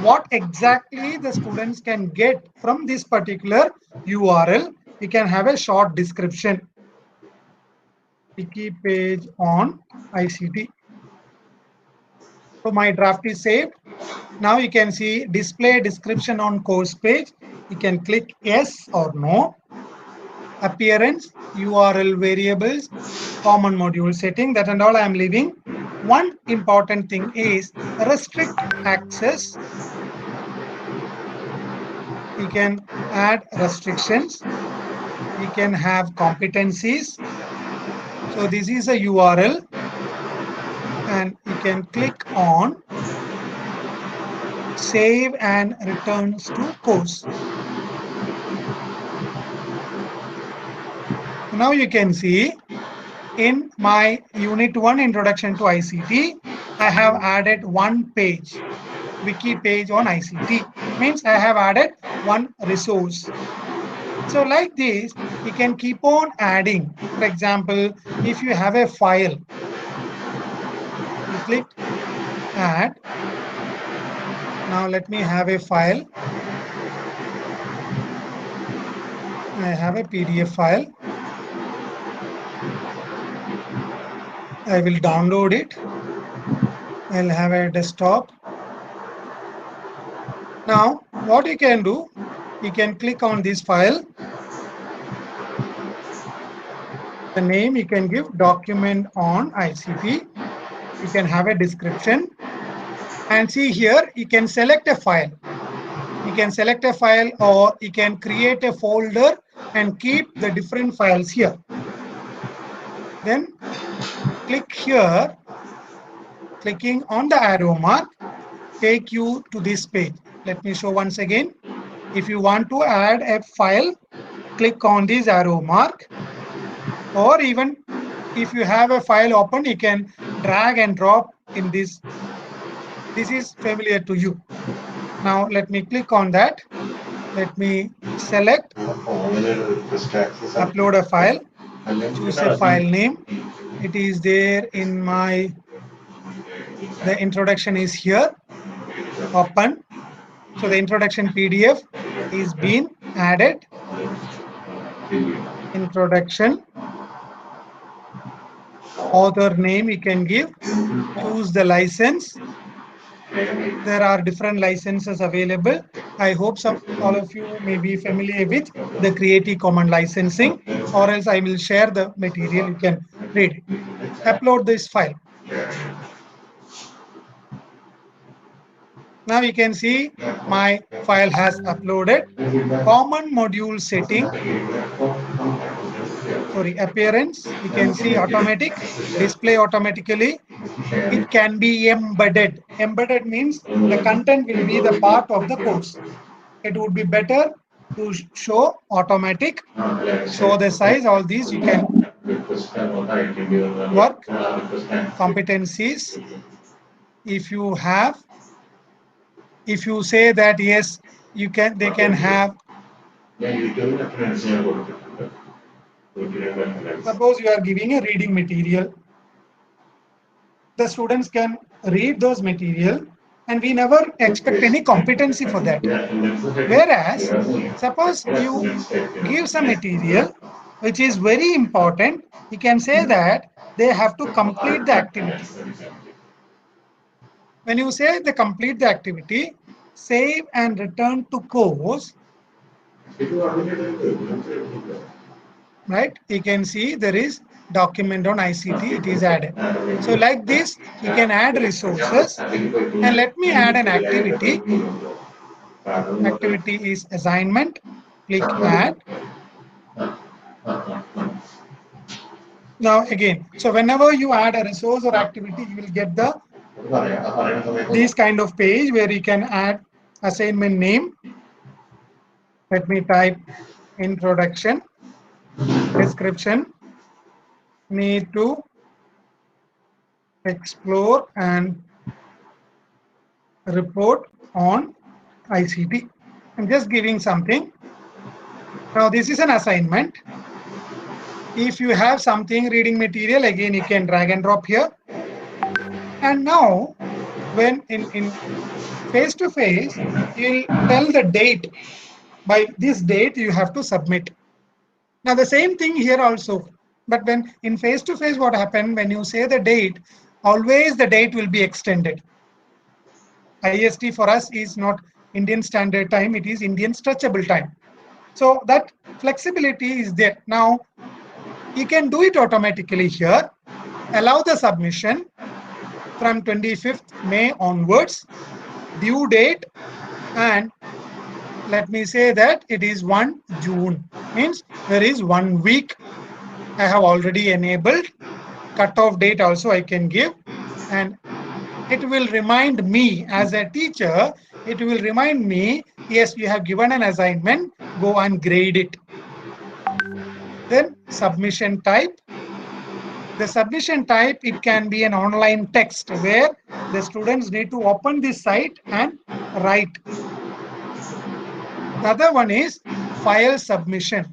[SPEAKER 8] what exactly the students can get from this particular URL, you can have a short description. Wiki page on ICT. So my draft is saved. Now you can see display description on course page. You can click yes or no. Appearance, URL variables, common module setting, that and all I am leaving. One important thing is restrict access. we can add restrictions. We can have competencies. So this is a URL, and you can click on save and returns to course. Now you can see in my Unit 1 Introduction to ICT, I have added one page, wiki page on ICT. Means I have added one resource. So like this, you can keep on adding. For example, if you have a file, you click add. Now let me have a file. I have a PDF file. I will download it. I'll have a desktop. Now, what you can do, you can click on this file. The name you can give document on ICT. You can have a description. And see here, you can select a file. You can select a file, or you can create a folder and keep the different files here. Then click here. Clicking on the arrow mark take you to this page. Let me show once again. If you want to add a file, click on this arrow mark, or even if you have a file open, you can drag and drop in this. This is familiar to you. Now let me click on that. Let me select, upload a file, choose a file name. It is there in my, the introduction is here, open. So the introduction PDF is being added. Introduction. Author name you can give. Choose the license. There are different licenses available. I hope all of you may be familiar with the Creative Commons licensing, or else I will share the material. You can read it. Upload this file. Now you can see my file has uploaded. Common module setting. Sorry, appearance. You can see automatic, display automatically. It can be embedded. Embedded means the content will be the part of the course. It would be better to show automatic. Show the size. All these you can work. Competencies. If you have. If you say that yes, you can, they can have. Suppose you are giving a reading material. The students can read those material, and we never expect any competency for that. Whereas, suppose you give some material which is very important, you can say that they have to complete the activity. When you say they complete the activity, save and return to course, right? You can see there is document on ICT, it is added. So like this, you can add resources. And let me add an activity. Activity is assignment. Click add. Now again, so whenever you add a resource or activity, you will get the this kind of page where you can add assignment name. Let me type introduction, description, need to explore and report on ICT. I'm just giving something. Now this is an assignment. If you have something reading material, again you can drag and drop here. And now when in face-to-face, you'll tell the date. By this date, you have to submit. Now the same thing here also. But when in face-to-face, what happened, when you say the date, always the date will be extended. IST for us is not Indian Standard Time, it is Indian Stretchable Time. So that flexibility is there. Now you can do it automatically here. Allow the submission from 25th May onwards, due date, and let me say that it is 1 June, means there is 1 week. I have already enabled. Cutoff date also I can give, and it will remind me as a teacher, it will remind me, yes, you have given an assignment, go and grade it. Then submission type. The submission type, it can be an online text where the students need to open this site and write. The other one is file submission.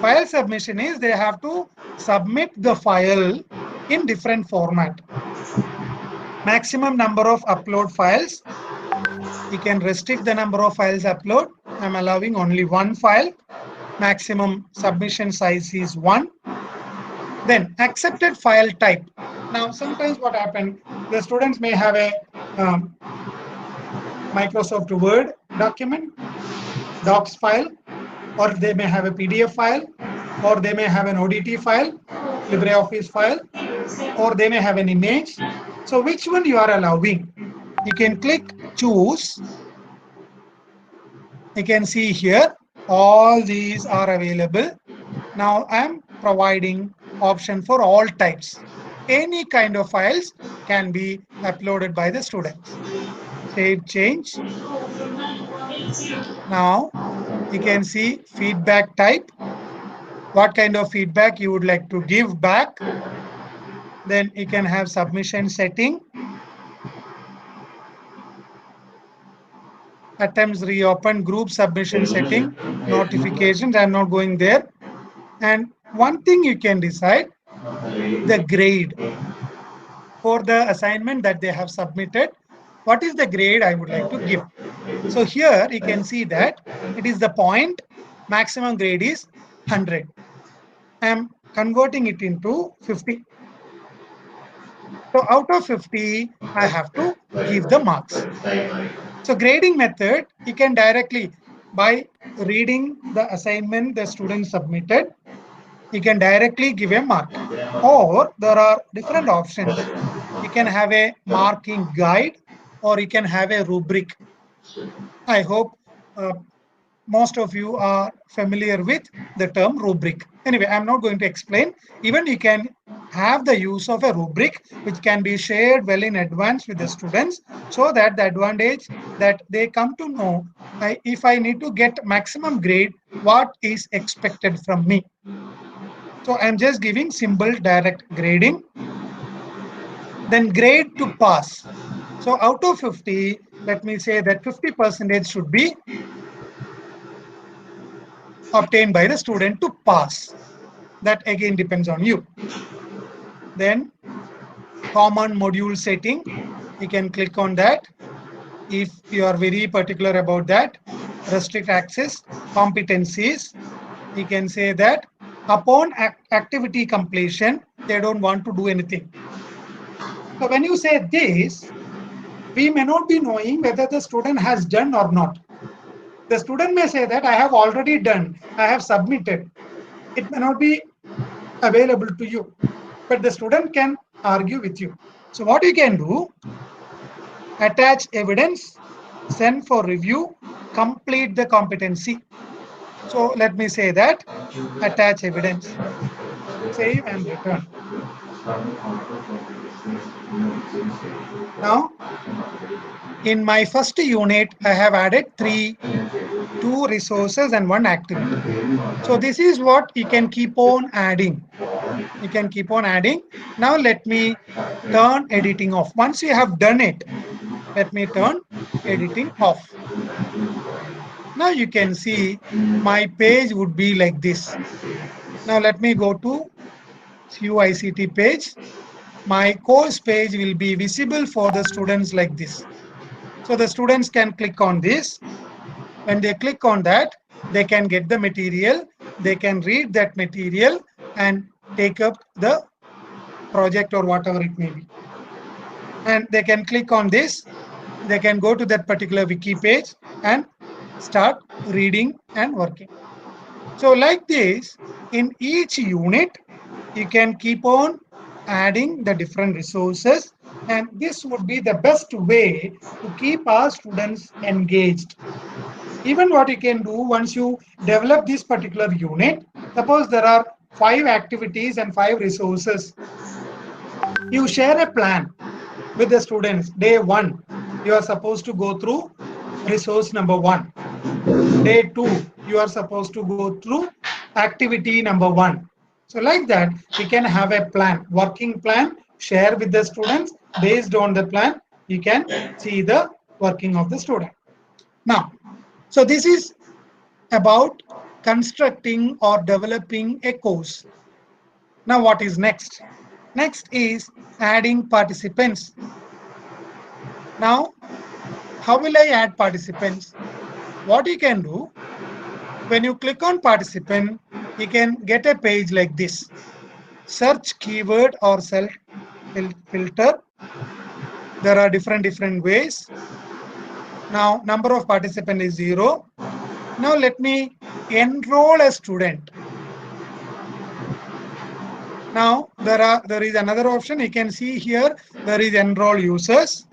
[SPEAKER 8] File submission is they have to submit the file in different format. Maximum number of upload files. You can restrict the number of files upload. I'm allowing only 1 file. Maximum submission size is 1. Then accepted file type. Now sometimes what happens, the students may have a Microsoft Word document, docs file, or they may have a PDF file, or they may have an ODT file, LibreOffice file, or they may have an image. So which one you are allowing? You can click choose. You can see here all these are available. Now I am providing option for all types. Any kind of files can be uploaded by the students. Save change. Now you can see feedback type. What kind of feedback you would like to give back. Then you can have submission setting. Attempts reopen, group submission setting, notifications. I'm not going there. And one thing you can decide, the grade for the assignment that they have submitted. What is the grade I would like to give? So here you can see that it is the point, maximum grade is 100. I am converting it into 50. So out of 50, I have to give the marks. So grading method, you can directly, by reading the assignment the student submitted, you can directly give a mark. Or there are different options. You can have a marking guide, or you can have a rubric. I hope most of you are familiar with the term rubric. Anyway, I'm not going to explain. Even you can have the use of a rubric which can be shared well in advance with the students, so that the advantage that they come to know, if I need to get maximum grade, what is expected from me. So I'm just giving simple direct grading. Then grade to pass. So out of 50, let me say that 50% should be obtained by the student to pass. That again depends on you. Then common module setting, you can click on that. If you are very particular about that, restrict access, competencies, you can say that upon activity completion, they don't want to do anything. So when you say this, we may not be knowing whether the student has done or not. The student may say that I have already done, I have submitted. It may not be available to you, but the student can argue with you. So what you can do, attach evidence, send for review, complete the competency. So let me say that, attach evidence, save and return. Now, in my first unit, I have added 2 resources and 1 activity. So this is what you can keep on adding. You can keep on adding. Now let me turn editing off. Once you have done it, let me turn editing off. Now you can see my page would be like this. Now let me go to CUICT page. My course page will be visible for the students like this. So the students can click on this. When they click on that, they can get the material. They can read that material and take up the project or whatever it may be. And they can click on this. They can go to that particular wiki page and start reading and working. So like this, in each unit, you can keep on adding the different resources, and this would be the best way to keep our students engaged. Even what you can do, once you develop this particular unit, suppose there are 5 activities and 5 resources. You share a plan with the students. Day 1, you are supposed to go through resource number 1. Day 2, you are supposed to go through activity number 1. So like that, we can have a plan, working plan, share with the students. Based on the plan, you can see the working of the student. Now, so this is about constructing or developing a course. Now, what is next? Next is adding participants. Now, how will I add participants? What you can do, when you click on participant, you can get a page like this. Search keyword or self filter. There are different ways. Now, number of participant is 0. Now, let me enroll a student. Now, there is another option. You can see here, there is enroll users.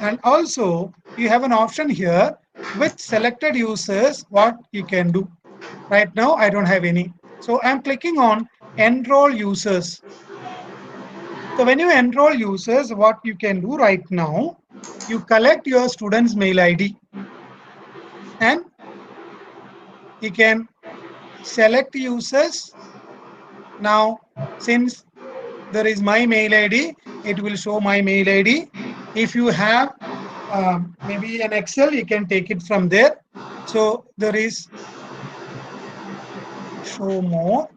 [SPEAKER 8] And also, you have an option here with selected users, what you can do. Right now, I don't have any. So, I'm clicking on enroll users. So, when you enroll users, what you can do right now, you collect your student's mail ID. And you can select users. Now, since there is my mail ID, it will show my mail ID. If you have maybe an Excel, you can take it from there. So there is show more.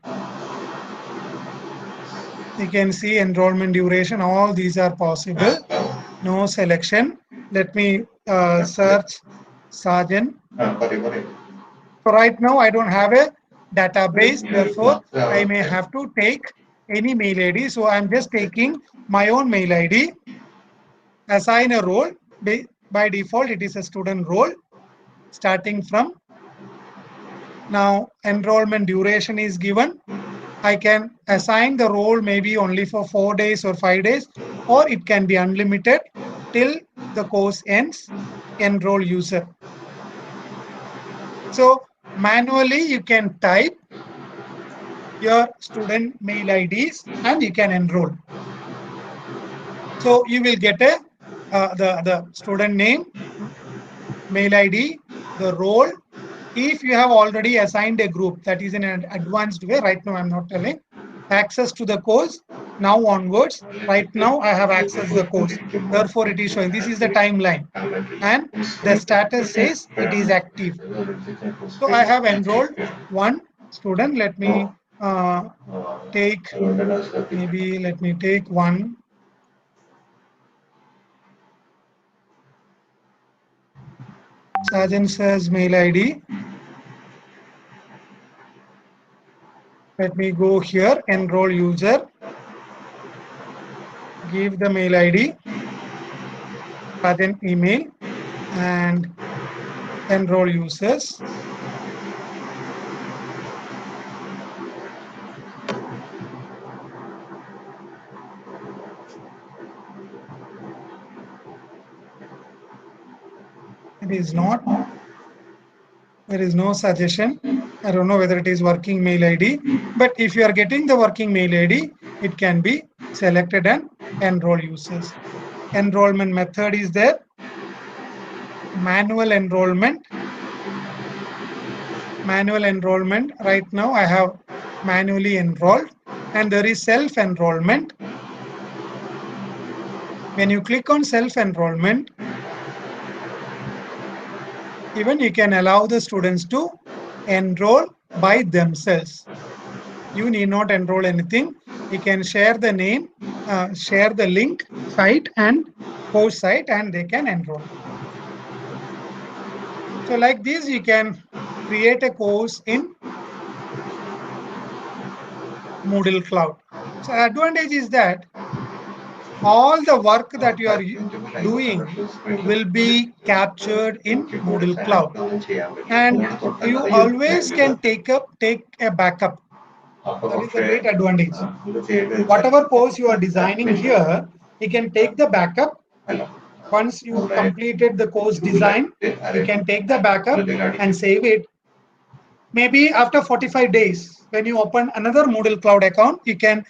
[SPEAKER 8] You can see enrollment duration. All these are possible. No selection. Let me search Sergeant. So right now I don't have a database, therefore I may have to take any mail ID. So I'm just taking my own mail ID. Assign a role. By default, it is a student role. Starting from now, enrollment duration is given. I can assign the role maybe only for 4 days or 5 days, or it can be unlimited till the course ends. Enroll user. So manually you can type your student mail IDs and you can enroll. So you will get a the student name, mail ID, the role. If you have already assigned a group, that is in an advanced way. Right now I'm not telling. Access to the course. Now onwards, right now I have access to the course. Therefore it is showing. This is the timeline. And the status says it is active. So I have enrolled one student. Let me take one. Sergeant says mail ID. Let me go here, enroll user. Give the mail ID, Sergeant email, and enroll users. It is not. There is no suggestion. I don't know whether it is working mail ID, but if you are getting the working mail ID, it can be selected and enroll users. Enrollment method is there. Manual enrollment. Manual enrollment. Right now I have manually enrolled, and there is self-enrollment. When you click on self-enrollment, even you can allow the students to enroll by themselves. You need not enroll anything. You can share the name, share the link, site and course site, and they can enroll. So like this, you can create a course in Moodle Cloud. So advantage is that all the work that you are doing will be captured in Moodle Cloud, and you always can take a backup. That is a great advantage. Whatever course you are designing here, you can take the backup Once you completed the course design, you can take the backup and save it. Maybe after 45 days, when you open another Moodle Cloud account, you can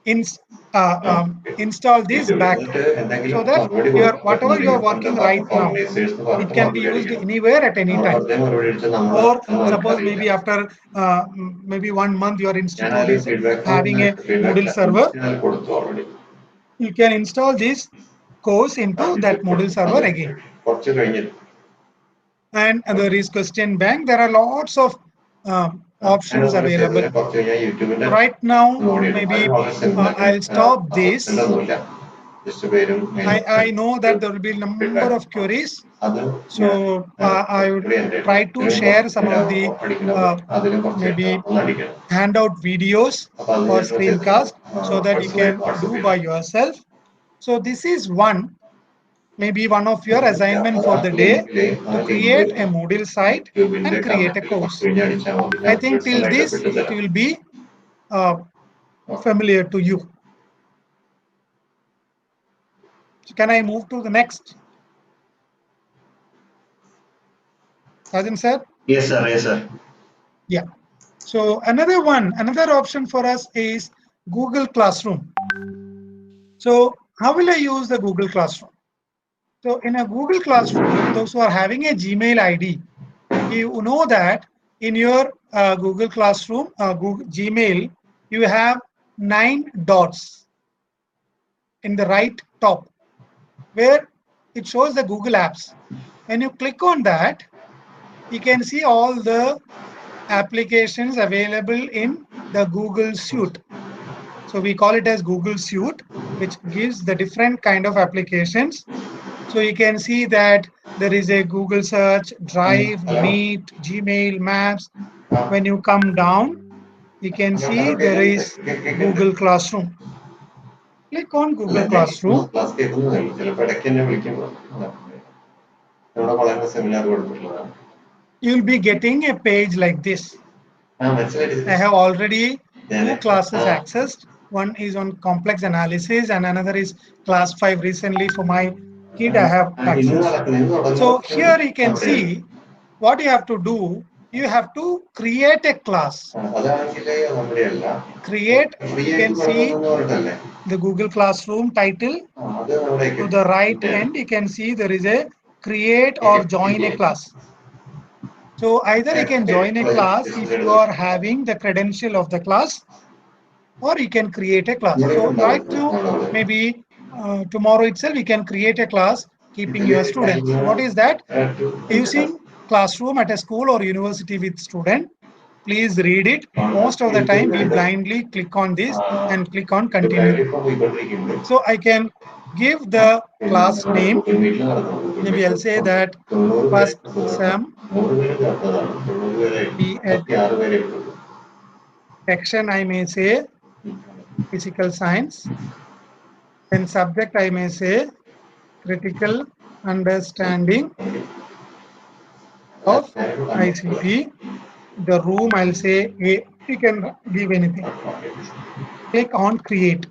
[SPEAKER 8] install this back, so that whatever you are working right now, it can be used anywhere at any time. Or suppose maybe after maybe 1 month your institute is having a Moodle server, you can install this course into that Moodle server again. And there is question bank. There are lots of options available. Right now, maybe I'll stop this. I know that there will be a number of queries, so I would try to share some of the maybe handout videos or screencast so that you can do by yourself. So this is maybe one of your assignment for the day, to create a Moodle site and create a course. I think till this it will be familiar to you. So can I move to the next? Rajan sir?
[SPEAKER 6] Yes, sir. Yes, sir.
[SPEAKER 8] Yeah. So another option for us is Google Classroom. So how will I use the Google Classroom? So in a Google Classroom, those who are having a Gmail ID, you know that in your Google Classroom, Google Gmail, you have 9 dots in the right top, where it shows the Google Apps. When you click on that, you can see all the applications available in the Google Suite. So we call it as Google Suite, which gives the different kind of applications. So you can see that there is a Google Search, Drive, Meet, Gmail, Maps. When you come down, you can see there is Google Classroom. Click on Google Classroom. You'll be getting a page like this. I have already 2 classes accessed. One is on complex analysis and another is class 5 recently for my kid I have accessed. So here you can see what you have to do. You have to create a class. Create, you can see the Google Classroom title. To the right end, you can see there is a create or join a class. So either you can join a class if you are having the credential of the class, or you can create a class. So right now, maybe tomorrow itself, you can create a class keeping your students. What is that? Using Classroom at a school or university with student. Please read it. Most of the time, we blindly click on this and click on continue. So I can give the class name. Maybe I'll say that first sem section, I may say physical science, and subject I may say critical understanding of ICT. The room I'll say A. You can give anything. Click on create.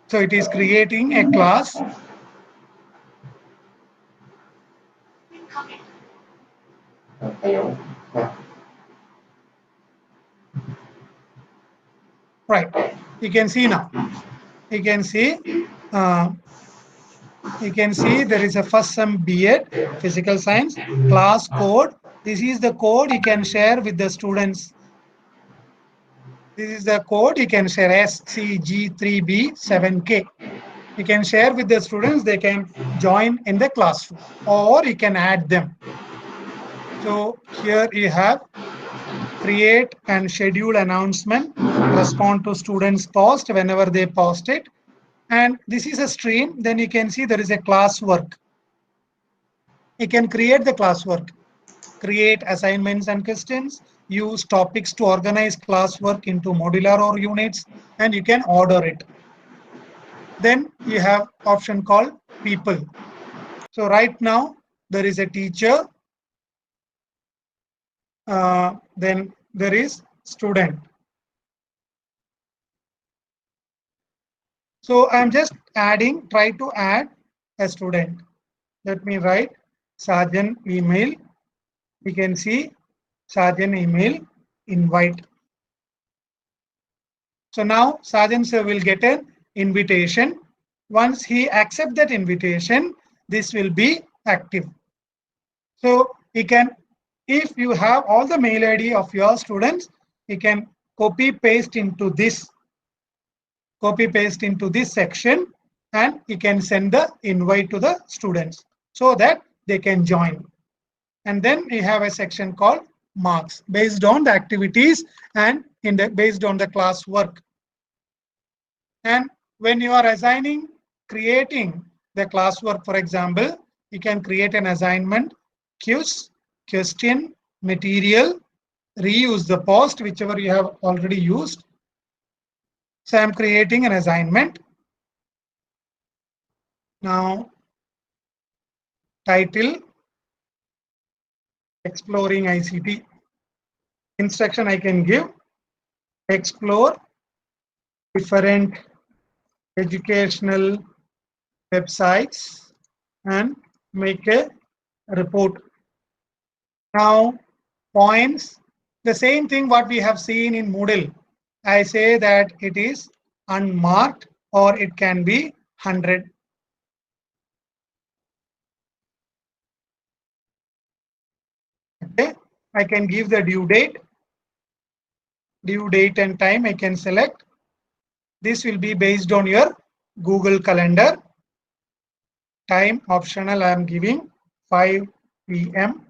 [SPEAKER 8] So it is creating a class. Right. You can see now. You can see there is a first sem B.Ed physical science class code. This is the code you can share with the students. This is the code you can share, SCG3B7K. You can share with the students, they can join in the classroom, or you can add them. So here you have create and schedule announcement, respond to students post whenever they post it. And this is a stream. Then you can see there is a classwork. You can create the classwork, create assignments and questions, use topics to organize classwork into modular or units, and you can order it. Then you have option called people. So right now there is a teacher. Then there is student. So I'm just try to add a student. Let me write Sajan email. We can see Sajan email invite. So now Sajan sir will get an invitation. Once he accepts that invitation, this will be active. So he can, if you have all the mail ID of your students, you can copy paste into this section, and you can send the invite to the students so that they can join. And then we have a section called marks based on the activities and based on the class work. And when you are creating the classwork, for example, you can create an assignment, quiz, question, material, reuse the post, whichever you have already used. So I'm creating an assignment. Now, title, exploring ICT. Instruction I can give, explore different educational websites and make a report. Now, points, the same thing what we have seen in Moodle. I say that it is unmarked or it can be 100. Okay, I can give the due date and time I can select. This will be based on your Google Calendar. Time optional I am giving 5 p.m.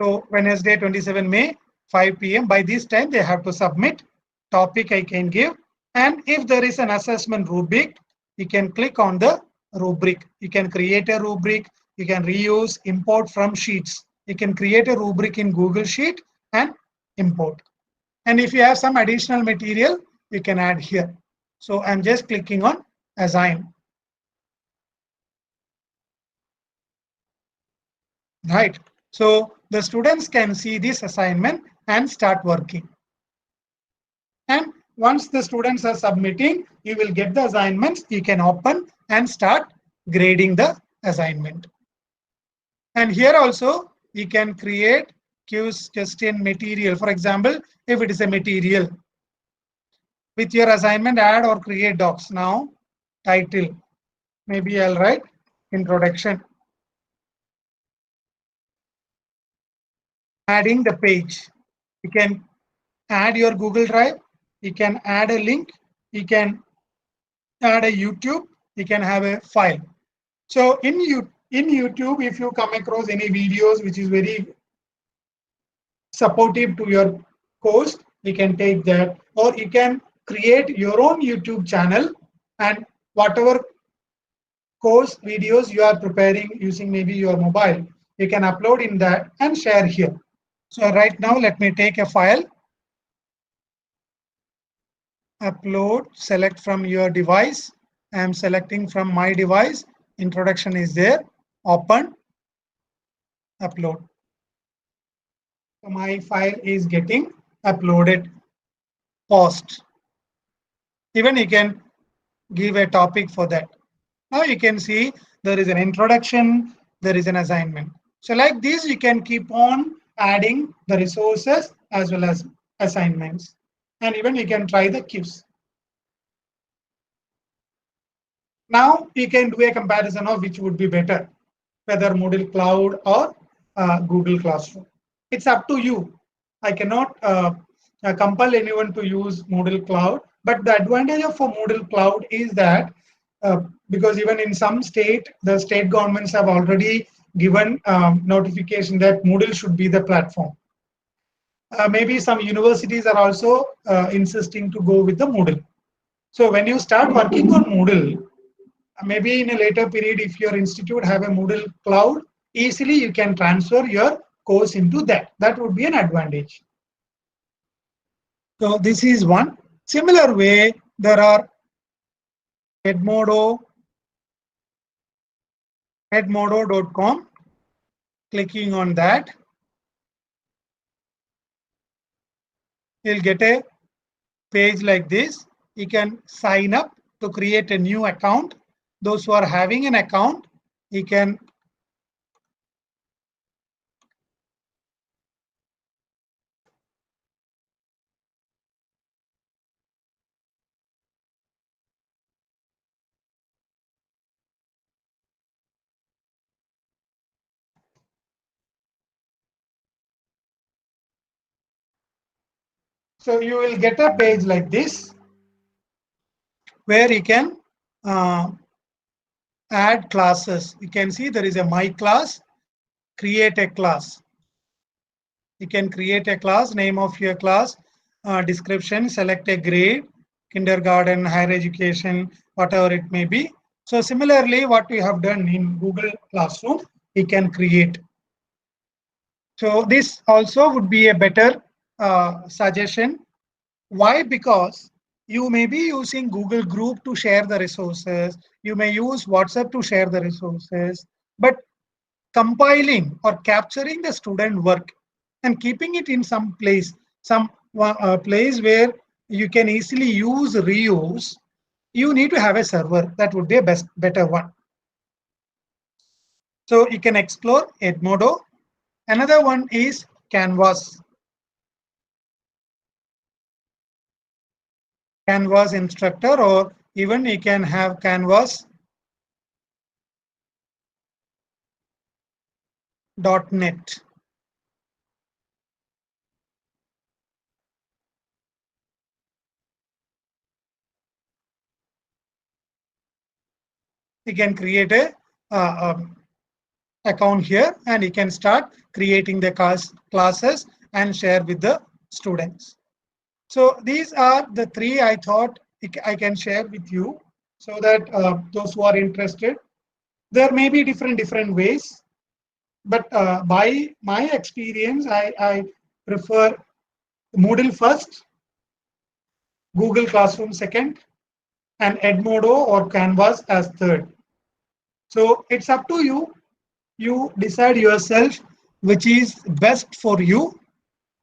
[SPEAKER 8] So Wednesday 27 May 5 p.m. By this time they have to submit. Topic I can give, and if there is an assessment rubric, you can click on the rubric. You can create a rubric. You can reuse, import from sheets. You can create a rubric in Google Sheet and import. And if you have some additional material, you can add here. So I'm just clicking on assign. Right. So the students can see this assignment and start working. And once the students are submitting, you will get the assignments. You can open and start grading the assignment. And here also, you can create quiz, question, material. For example, if it is a material, with your assignment, add or create docs. Now, title. Maybe I'll write introduction. Adding the page. You can add your Google Drive. You can add a link. You can add a YouTube. You can have a file. So in YouTube, if you come across any videos which is very supportive to your course, you can take that, or you can create your own YouTube channel, and whatever course videos you are preparing using maybe your mobile, you can upload in that and share here. So right now, let me take a file, upload, select from your device. I am selecting from my device. Introduction is there. Open, upload. So my file is getting uploaded. Post. Even you can give a topic for that. Now you can see there is an introduction, there is an assignment. So like this, you can keep on adding the resources as well as assignments. And even you can try the quiz. Now you can do a comparison of which would be better, whether Moodle Cloud or Google Classroom. It's up to you. I cannot compel anyone to use Moodle Cloud, but the advantage of Moodle Cloud is that because even in some state, the state governments have already given notification that Moodle should be the platform. Maybe some universities are also insisting to go with the Moodle. So when you start working on Moodle, maybe in a later period, if your institute have a Moodle Cloud, easily you can transfer your course into that. That would be an advantage. So this is one. Similar way, there are edmodo.com. Clicking on that. You'll get a page like this. You can sign up to create a new account. Those who are having an account, you can so you will get a page like this where you can add classes. You can see there is a my class, create a class. You can create a class, name of your class, description, select a grade, kindergarten, higher education, whatever it may be. So similarly, what we have done in Google Classroom, we can create. So this also would be a better suggestion. Why? Because you may be using Google Group to share the resources. You may use WhatsApp to share the resources, but compiling or capturing the student work and keeping it in some place, place where you can easily reuse, you need to have a server. That would be a better one. So you can explore Edmodo. Another one is Canvas. Canvas instructor, or even you can have Canvas.net. You can create a account here, and you can start creating the classes and share with the students. So these are the three I thought I can share with you, so that those who are interested, there may be different ways, but by my experience, I prefer Moodle first, Google Classroom second, and Edmodo or Canvas as third. So it's up to you. You decide yourself which is best for you,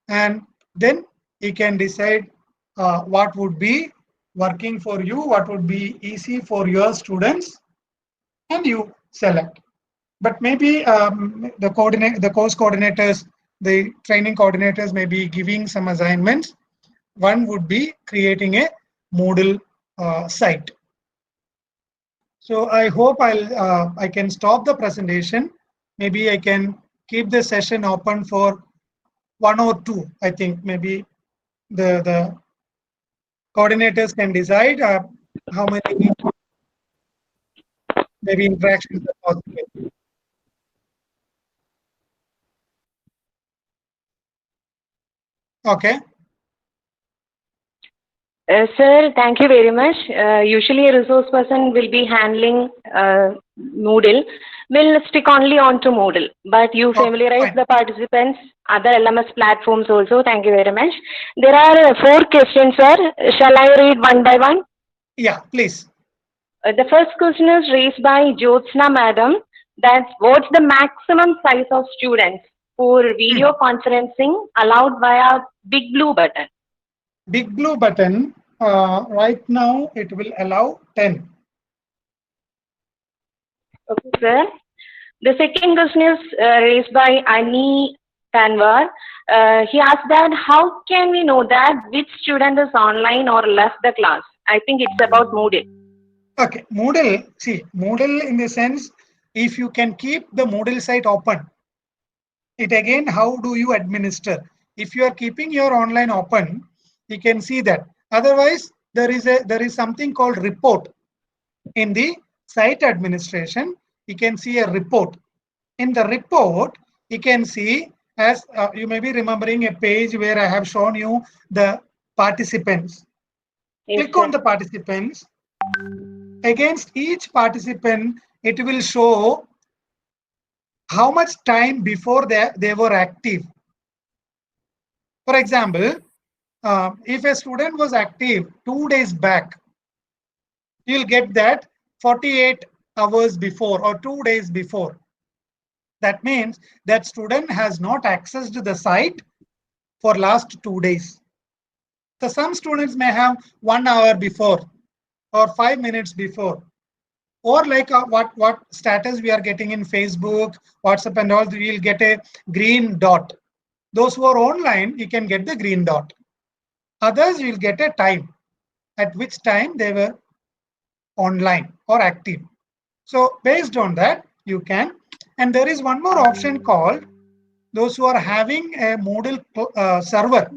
[SPEAKER 8] and then you can decide what would be working for you, what would be easy for your students, and you select. But maybe the course coordinators, the training coordinators may be giving some assignments. One would be creating a Moodle site. So I hope I can stop the presentation. Maybe I can keep the session open for 1 or 2. I think maybe the coordinators can decide how many maybe interactions are possible. Okay.
[SPEAKER 5] Sir, thank you very much. Usually a resource person will be handling Moodle. We'll stick only on to Moodle, but you familiarize the participants, other LMS platforms also. Thank you very much. There are 4 questions, sir. Shall I read one by one?
[SPEAKER 8] Yeah, please.
[SPEAKER 5] The first question is raised by Jyotsna Madam. That's what's the maximum size of students for video conferencing allowed via Big Blue button?
[SPEAKER 8] Big Blue button, right now it will allow 10.
[SPEAKER 5] Okay, sir. The second question is raised by Ani Tanwar. He asked that how can we know that which student is online or left the class? I think it's about Moodle.
[SPEAKER 8] Okay, Moodle, see, Moodle in the sense, if you can keep the Moodle site open, it again, how do you administer? If you are keeping your online open, you can see that. Otherwise, there is something called report. In the site administration, you can see a report. In the report, you can see, as you may be remembering a page where I have shown you the participants. Yes, click on the participants. Against each participant, it will show how much time before they were active. For example, if a student was active 2 days back, you'll get that 48 hours before or 2 days before. That means that student has not accessed the site for last 2 days. So some students may have 1 hour before or 5 minutes before, or like what status we are getting in Facebook, WhatsApp and all, we will get a green dot. Those who are online, you can get the green dot. Others will get a time, at which time they were online or active. So based on that, you can. And there is one more option called those who are having a Moodle server.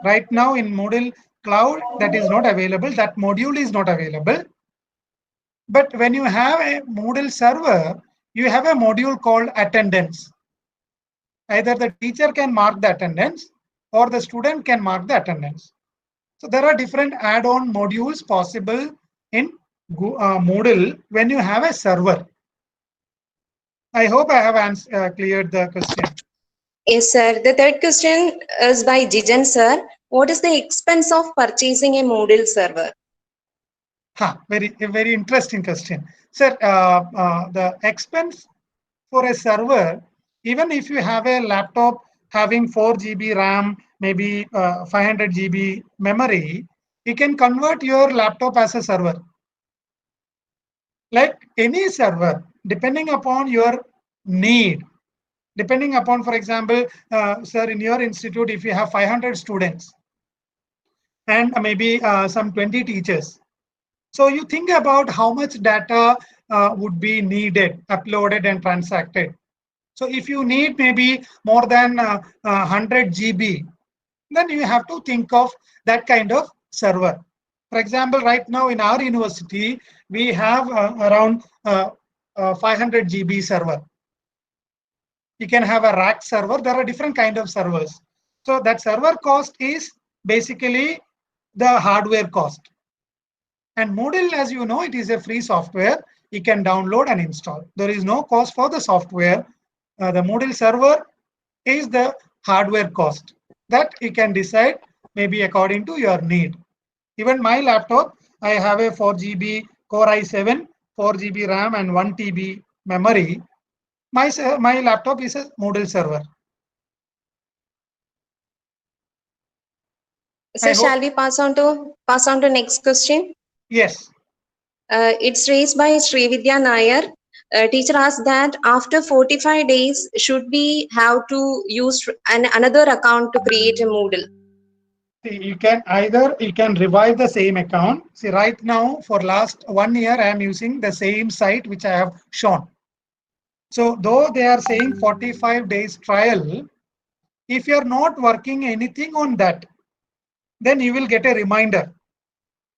[SPEAKER 8] Right now in Moodle Cloud, that is not available. That module is not available. But when you have a Moodle server, you have a module called attendance. Either the teacher can mark the attendance or the student can mark the attendance. So there are different add-on modules possible in Moodle when you have a server. I hope I have cleared the question.
[SPEAKER 10] Yes, sir. The third question is by Jijan, sir. What is the expense of purchasing a Moodle server?
[SPEAKER 8] Very interesting question. Sir, the expense for a server, even if you have a laptop having 4 GB RAM, maybe 500 GB memory, you can convert your laptop as a server. Like any server, depending upon your need, depending upon, for example, sir, in your institute, if you have 500 students and maybe some 20 teachers, so you think about how much data would be needed, uploaded and transacted. So if you need maybe more than 100 GB, then you have to think of that kind of server. For example, right now in our university, we have around 500 GB server. You can have a rack server. There are different kinds of servers. So that server cost is basically the hardware cost. And Moodle, as you know, it is a free software. You can download and install. There is no cost for the software. The Moodle server is the hardware cost that you can decide maybe according to your need. Even my laptop, I have a 4 GB Core i7, 4 GB RAM and 1 TB memory. My laptop is a Moodle server.
[SPEAKER 10] So shall we pass on to next question?
[SPEAKER 8] Yes.
[SPEAKER 10] It's raised by Srividya Nair. Teacher asked that after 45 days, should we have to use another account to create a Moodle?
[SPEAKER 8] You can revive the same account. See, right now for last 1 year, I am using the same site which I have shown. So though they are saying 45 days trial, if you are not working anything on that, then you will get a reminder.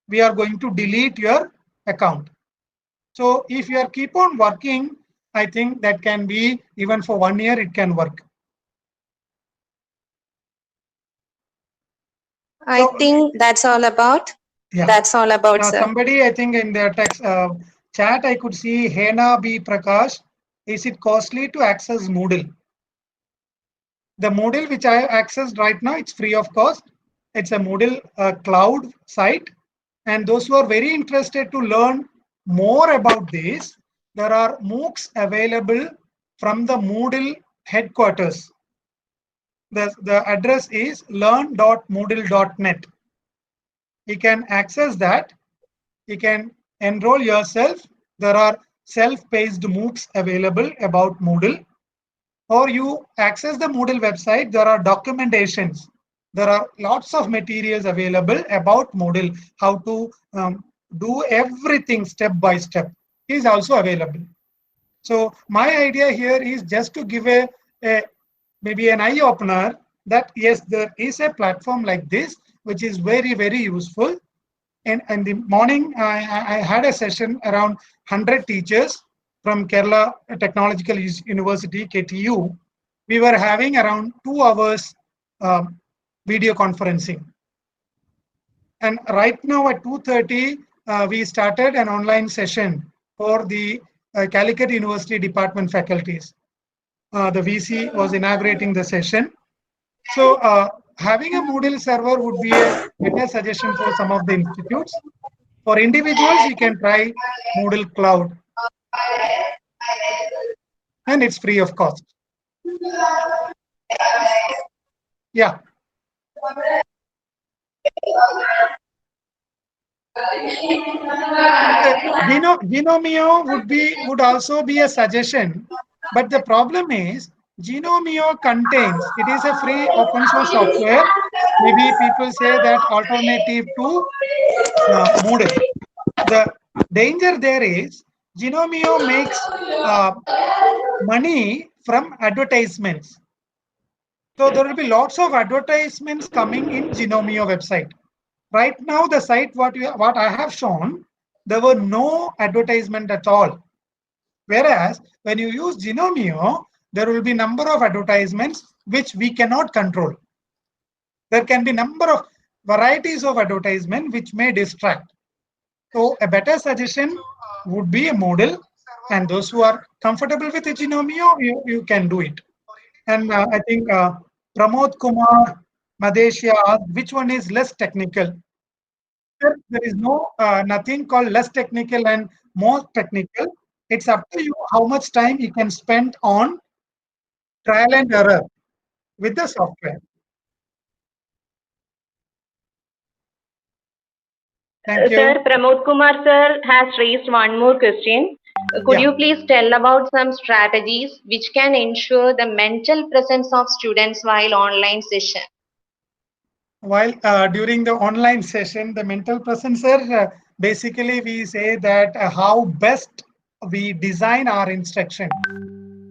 [SPEAKER 8] We are going to delete your account. So if you are keep on working, I think that can be even for 1 year, it can work.
[SPEAKER 10] I think that's all about. Yeah. That's all about, sir.
[SPEAKER 8] Somebody, I think in their text chat, I could see Hena B. Prakash. Is it costly to access Moodle? The Moodle which I accessed right now, it's free of cost. It's a Moodle cloud site. And those who are very interested to learn more about this, there are MOOCs available from the Moodle headquarters. The address is learn.moodle.net. You can access that. You can enroll yourself. There are self-paced MOOCs available about Moodle. Or you access the Moodle website. There are documentations. There are lots of materials available about Moodle, how to do everything step by step is also available. So my idea here is just to give maybe an eye opener that yes, there is a platform like this, which is very, very useful. And in the morning, I had a session around 100 teachers from Kerala Technological University, KTU. We were having around 2 hours video conferencing. And right now at 2:30, we started an online session for the Calicut University Department faculties. The VC was inaugurating the session. So having a Moodle server would be a better suggestion for some of the institutes. For individuals, you can try Moodle Cloud. And it's free of cost. Yeah. Genomio would also be a suggestion, but the problem is Genomio contains, it is a free open source software. Maybe people say that alternative to Moodle. The danger there is Genomio makes money from advertisements. So there will be lots of advertisements coming in Genomio website. Right now, the site what I have shown, there were no advertisement at all. Whereas when you use Genomio, there will be number of advertisements which we cannot control. There can be number of varieties of advertisement which may distract. So a better suggestion would be a Moodle, and those who are comfortable with the Genomio, you can do it. And I think Pramod Kumar Madeshia asked which one is less technical. There is no nothing called less technical and more technical. It's up to you how much time you can spend on trial and error with the software. Thank you.
[SPEAKER 5] Sir, Pramod Kumar sir has raised one more question. Could you please tell about some strategies which can ensure the mental presence of students while online session?
[SPEAKER 8] While during the online session, the mental presence, sir, basically we say that how best we design our instruction.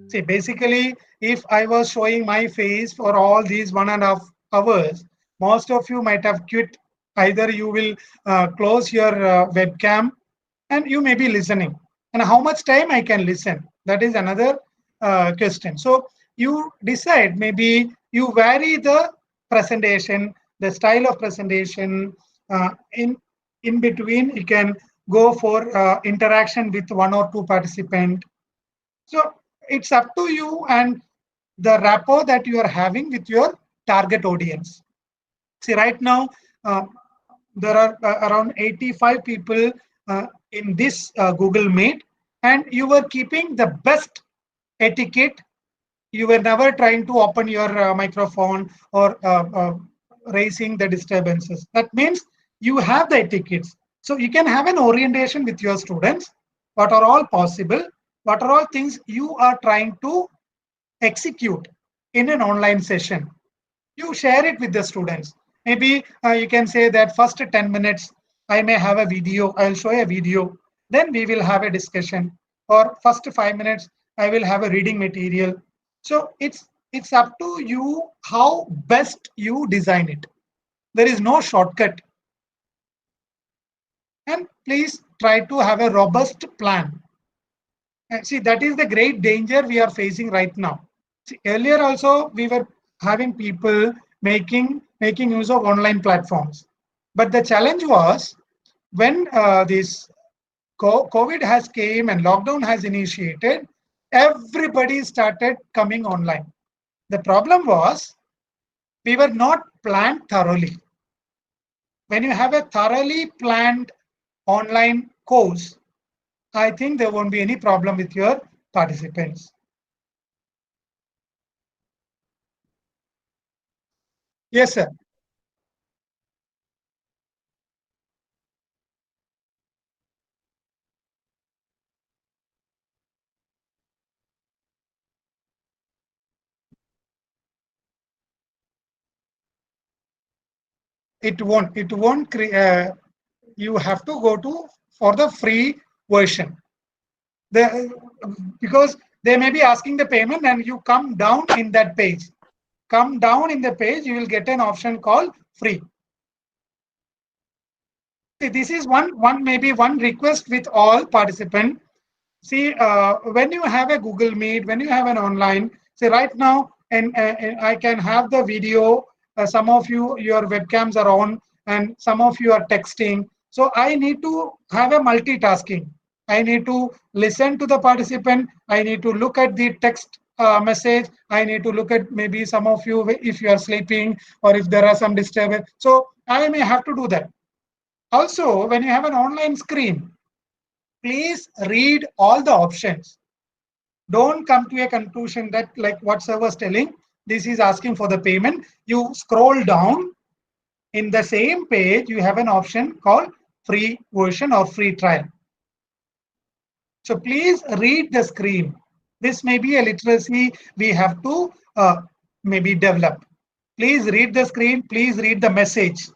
[SPEAKER 8] See, basically, if I was showing my face for all these 1.5 hours, most of you might have quit. Either you will close your webcam and you may be listening. And how much time I can listen? That is another question. So you decide, maybe you vary the presentation, the style of presentation. In between, you can go for interaction with 1 or 2 participants. So it's up to you and the rapport that you are having with your target audience. See, right now, there are around 85 people in this Google Meet, and you were keeping the best etiquette. You were never trying to open your microphone or raising the disturbances. That means you have the etiquettes. So you can have an orientation with your students. What are all possible? What are all things you are trying to execute in an online session? You share it with the students. Maybe you can say that first 10 minutes, I may have a video, I'll show a video. Then we will have a discussion. Or first 5 minutes, I will have a reading material. So it's up to you how best you design it. There is no shortcut. And please try to have a robust plan. And see, that is the great danger we are facing right now. See, earlier also, we were having people making use of online platforms. But the challenge was when this COVID has came and lockdown has initiated, everybody started coming online. The problem was we were not planned thoroughly. When you have a thoroughly planned online course, I think there won't be any problem with your participants. Yes, sir. It won't you have to go to for the free version. Because they may be asking the payment, and you come down in that page. Come down in the page, you will get an option called free. See, this is maybe one request with all participants. See, when you have a Google Meet, when you have an online, say right now, and I can have the video. Some of you, your webcams are on, and some of you are texting. So I need to have a multitasking. I need to listen to the participant. I need to look at the text message. I need to look at maybe some of you if you are sleeping or if there are some disturbance. So I may have to do that. Also, when you have an online screen, please read all the options. Don't come to a conclusion that, like what sir was telling, this is asking for the payment. You scroll down in the same page, you have an option called free version or free trial. So please read the screen. This may be a literacy we have to maybe develop. Please read the screen. Please read the message.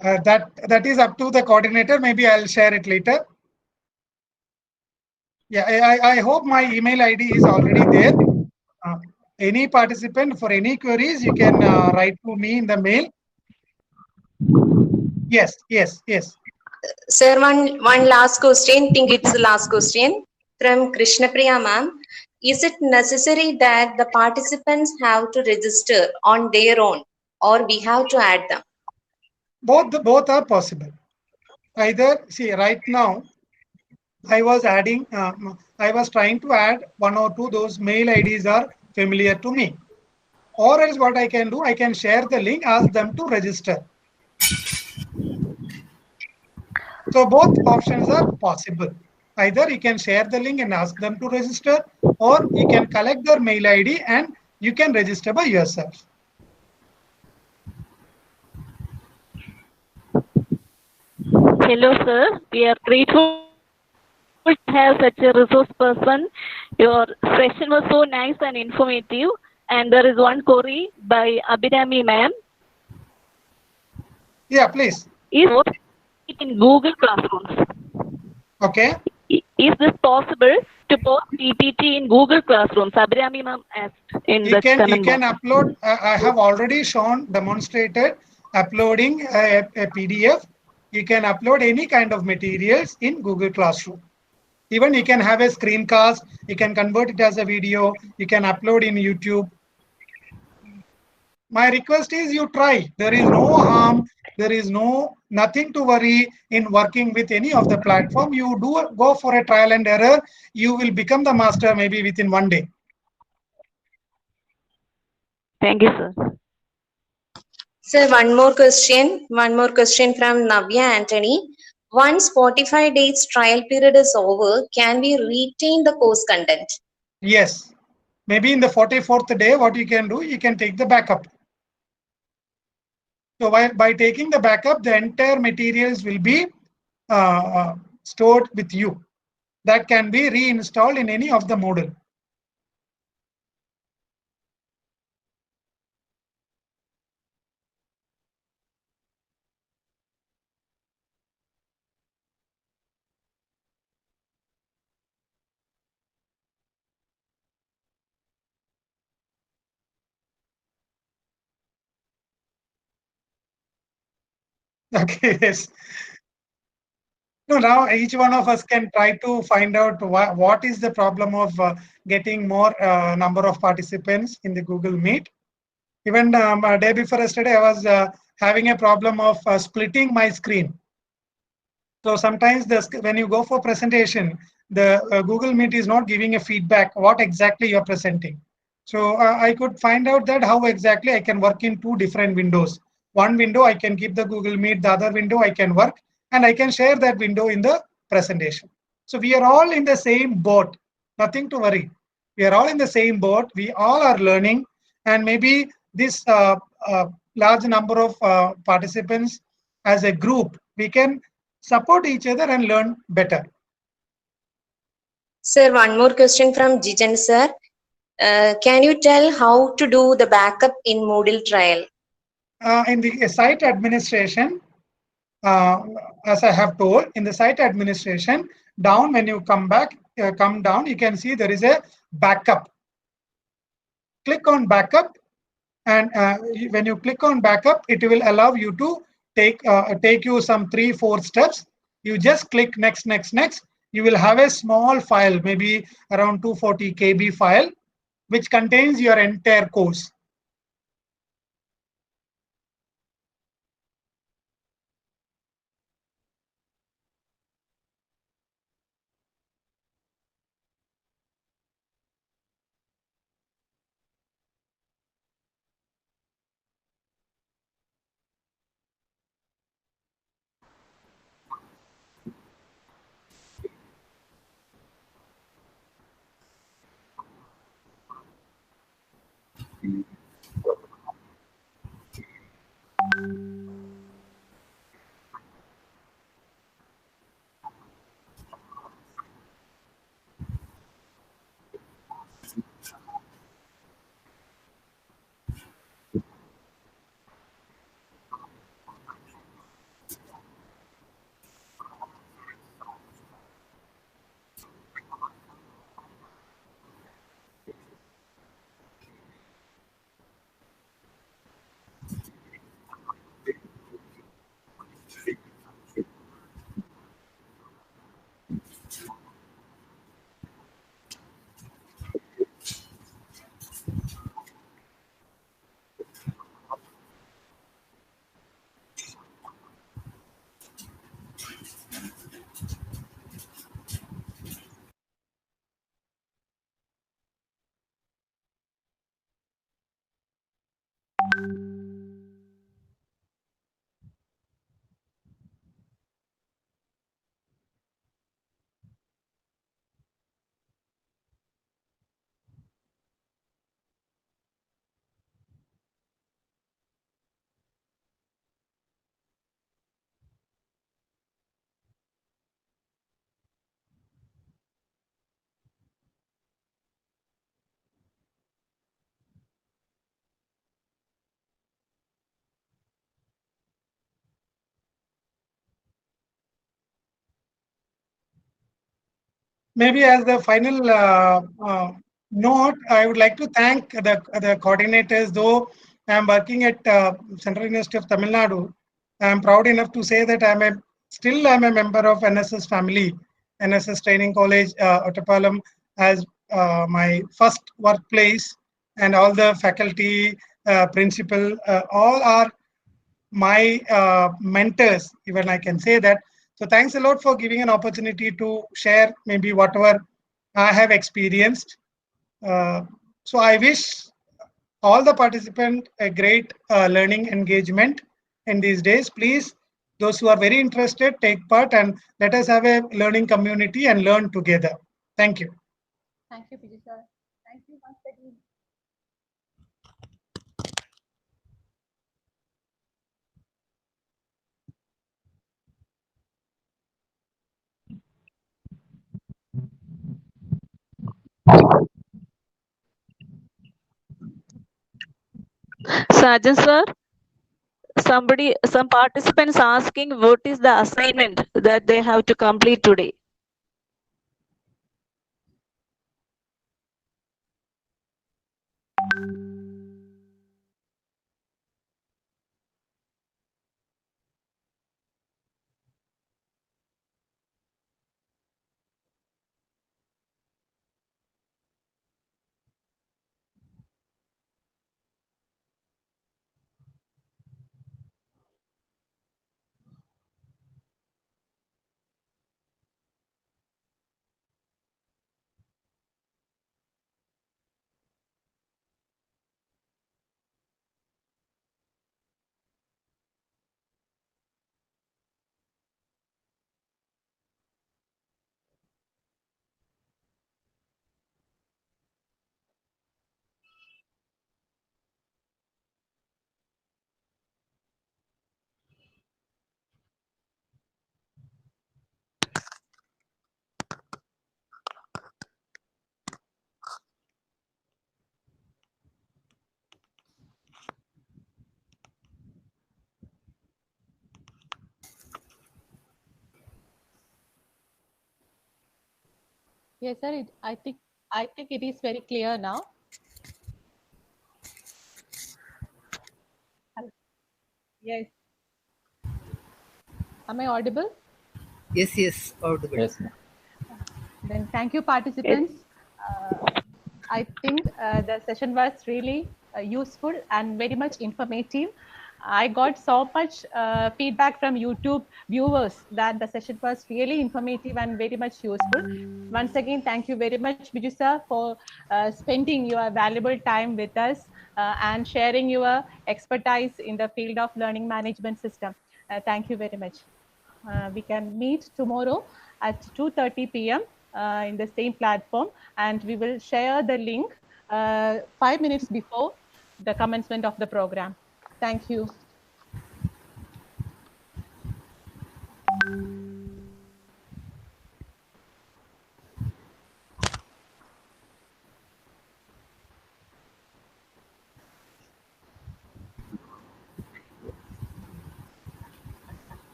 [SPEAKER 8] That is up to the coordinator. Maybe I'll share it later. Yeah, I hope my email ID is already there. Any participant for any queries, you can write to me in the mail. Yes.
[SPEAKER 10] Sir, one last question. I think it's the last question from Krishna Priya ma'am. Is it necessary that the participants have to register on their own, or we have to add them?
[SPEAKER 8] Both are possible. Either, see, right now, I was adding, I was trying to add one or two, those mail IDs are familiar to me. Or else what I can do, I can share the link, ask them to register. So both options are possible. Either you can share the link and ask them to register, or you can collect their mail ID and you can register by yourself.
[SPEAKER 9] Hello, sir. We are grateful to have such a resource person. Your session was so nice and informative. And there is one query by Abhirami ma'am.
[SPEAKER 8] Yeah, please.
[SPEAKER 9] Is it in Google Classrooms?
[SPEAKER 8] Okay.
[SPEAKER 9] Is this possible to post PPT in Google Classrooms? Abhirami ma'am asked in
[SPEAKER 8] You
[SPEAKER 9] the
[SPEAKER 8] can
[SPEAKER 9] comment box.
[SPEAKER 8] upload. I have already demonstrated uploading a PDF. You can upload any kind of materials in Google Classroom. Even you can have a screencast. You can convert it as a video. You can upload in YouTube. My request is you try. There is no harm. There is nothing to worry in working with any of the platform. You do go for a trial and error. You will become the master maybe within one day.
[SPEAKER 9] Thank you, sir.
[SPEAKER 10] Sir, one more question from Navya Anthony. Once 45 days trial period is over, can we retain the course content?
[SPEAKER 8] Yes. Maybe in the 44th day, what you can do, you can take the backup. So by taking the backup, the entire materials will be stored with you. That can be reinstalled in any of the Moodle. Okay, yes. No, now each one of us can try to find out what is the problem of getting more number of participants in the Google Meet. Even a day before yesterday, I was having a problem of splitting my screen. So sometimes when you go for presentation, the Google Meet is not giving a feedback what exactly you're presenting. So I could find out that how exactly I can work in two different windows. One window I can keep the Google Meet, the other window I can work, and I can share that window in the presentation. So we are all in the same boat, nothing to worry. We are all in the same boat. We all are learning, and maybe this large number of participants as a group, we can support each other and learn better.
[SPEAKER 10] Sir, one more question from Jijan sir. Can you tell how to do the backup in Moodle trial?
[SPEAKER 8] In the site administration, as I have told, in the site administration, down when you come down, you can see there is a backup. Click on backup, and when you click on backup, it will allow you to take you some 3-4 steps. You just click next. You will have a small file, maybe around 240 KB file, which contains your entire course. maybe as the final note, I would like to thank the coordinators. Though I am working at Central University of Tamil Nadu, I am proud enough to say that I'm a member of NSS family, NSS Training College, Ottapalam, as my first workplace, and all the faculty, principal, all are my mentors, even I can say that. So thanks a lot for giving an opportunity to share maybe whatever I have experienced. So I wish all the participants a great learning engagement in these days. Please, those who are very interested, take part, and let us have a learning community and learn together. Thank you.
[SPEAKER 1] Thank you, Piju sir. Thank you once again.
[SPEAKER 9] Sajan sir, some participants asking what is the assignment that they have to complete today.
[SPEAKER 1] Yes, sir. I think it is very clear now. Yes. Am I audible?
[SPEAKER 11] Yes, audible.
[SPEAKER 3] Yes, ma'am.
[SPEAKER 1] Then thank you, participants. I think the session was really useful and very much informative. I got so much feedback from YouTube viewers that the session was really informative and very much useful. Once again, thank you very much, Biju sir, for spending your valuable time with us and sharing your expertise in the field of learning management system. Thank you very much. We can meet tomorrow at 2:30 p.m. In the same platform, and we will share the link 5 minutes before the commencement of the program. Thank you.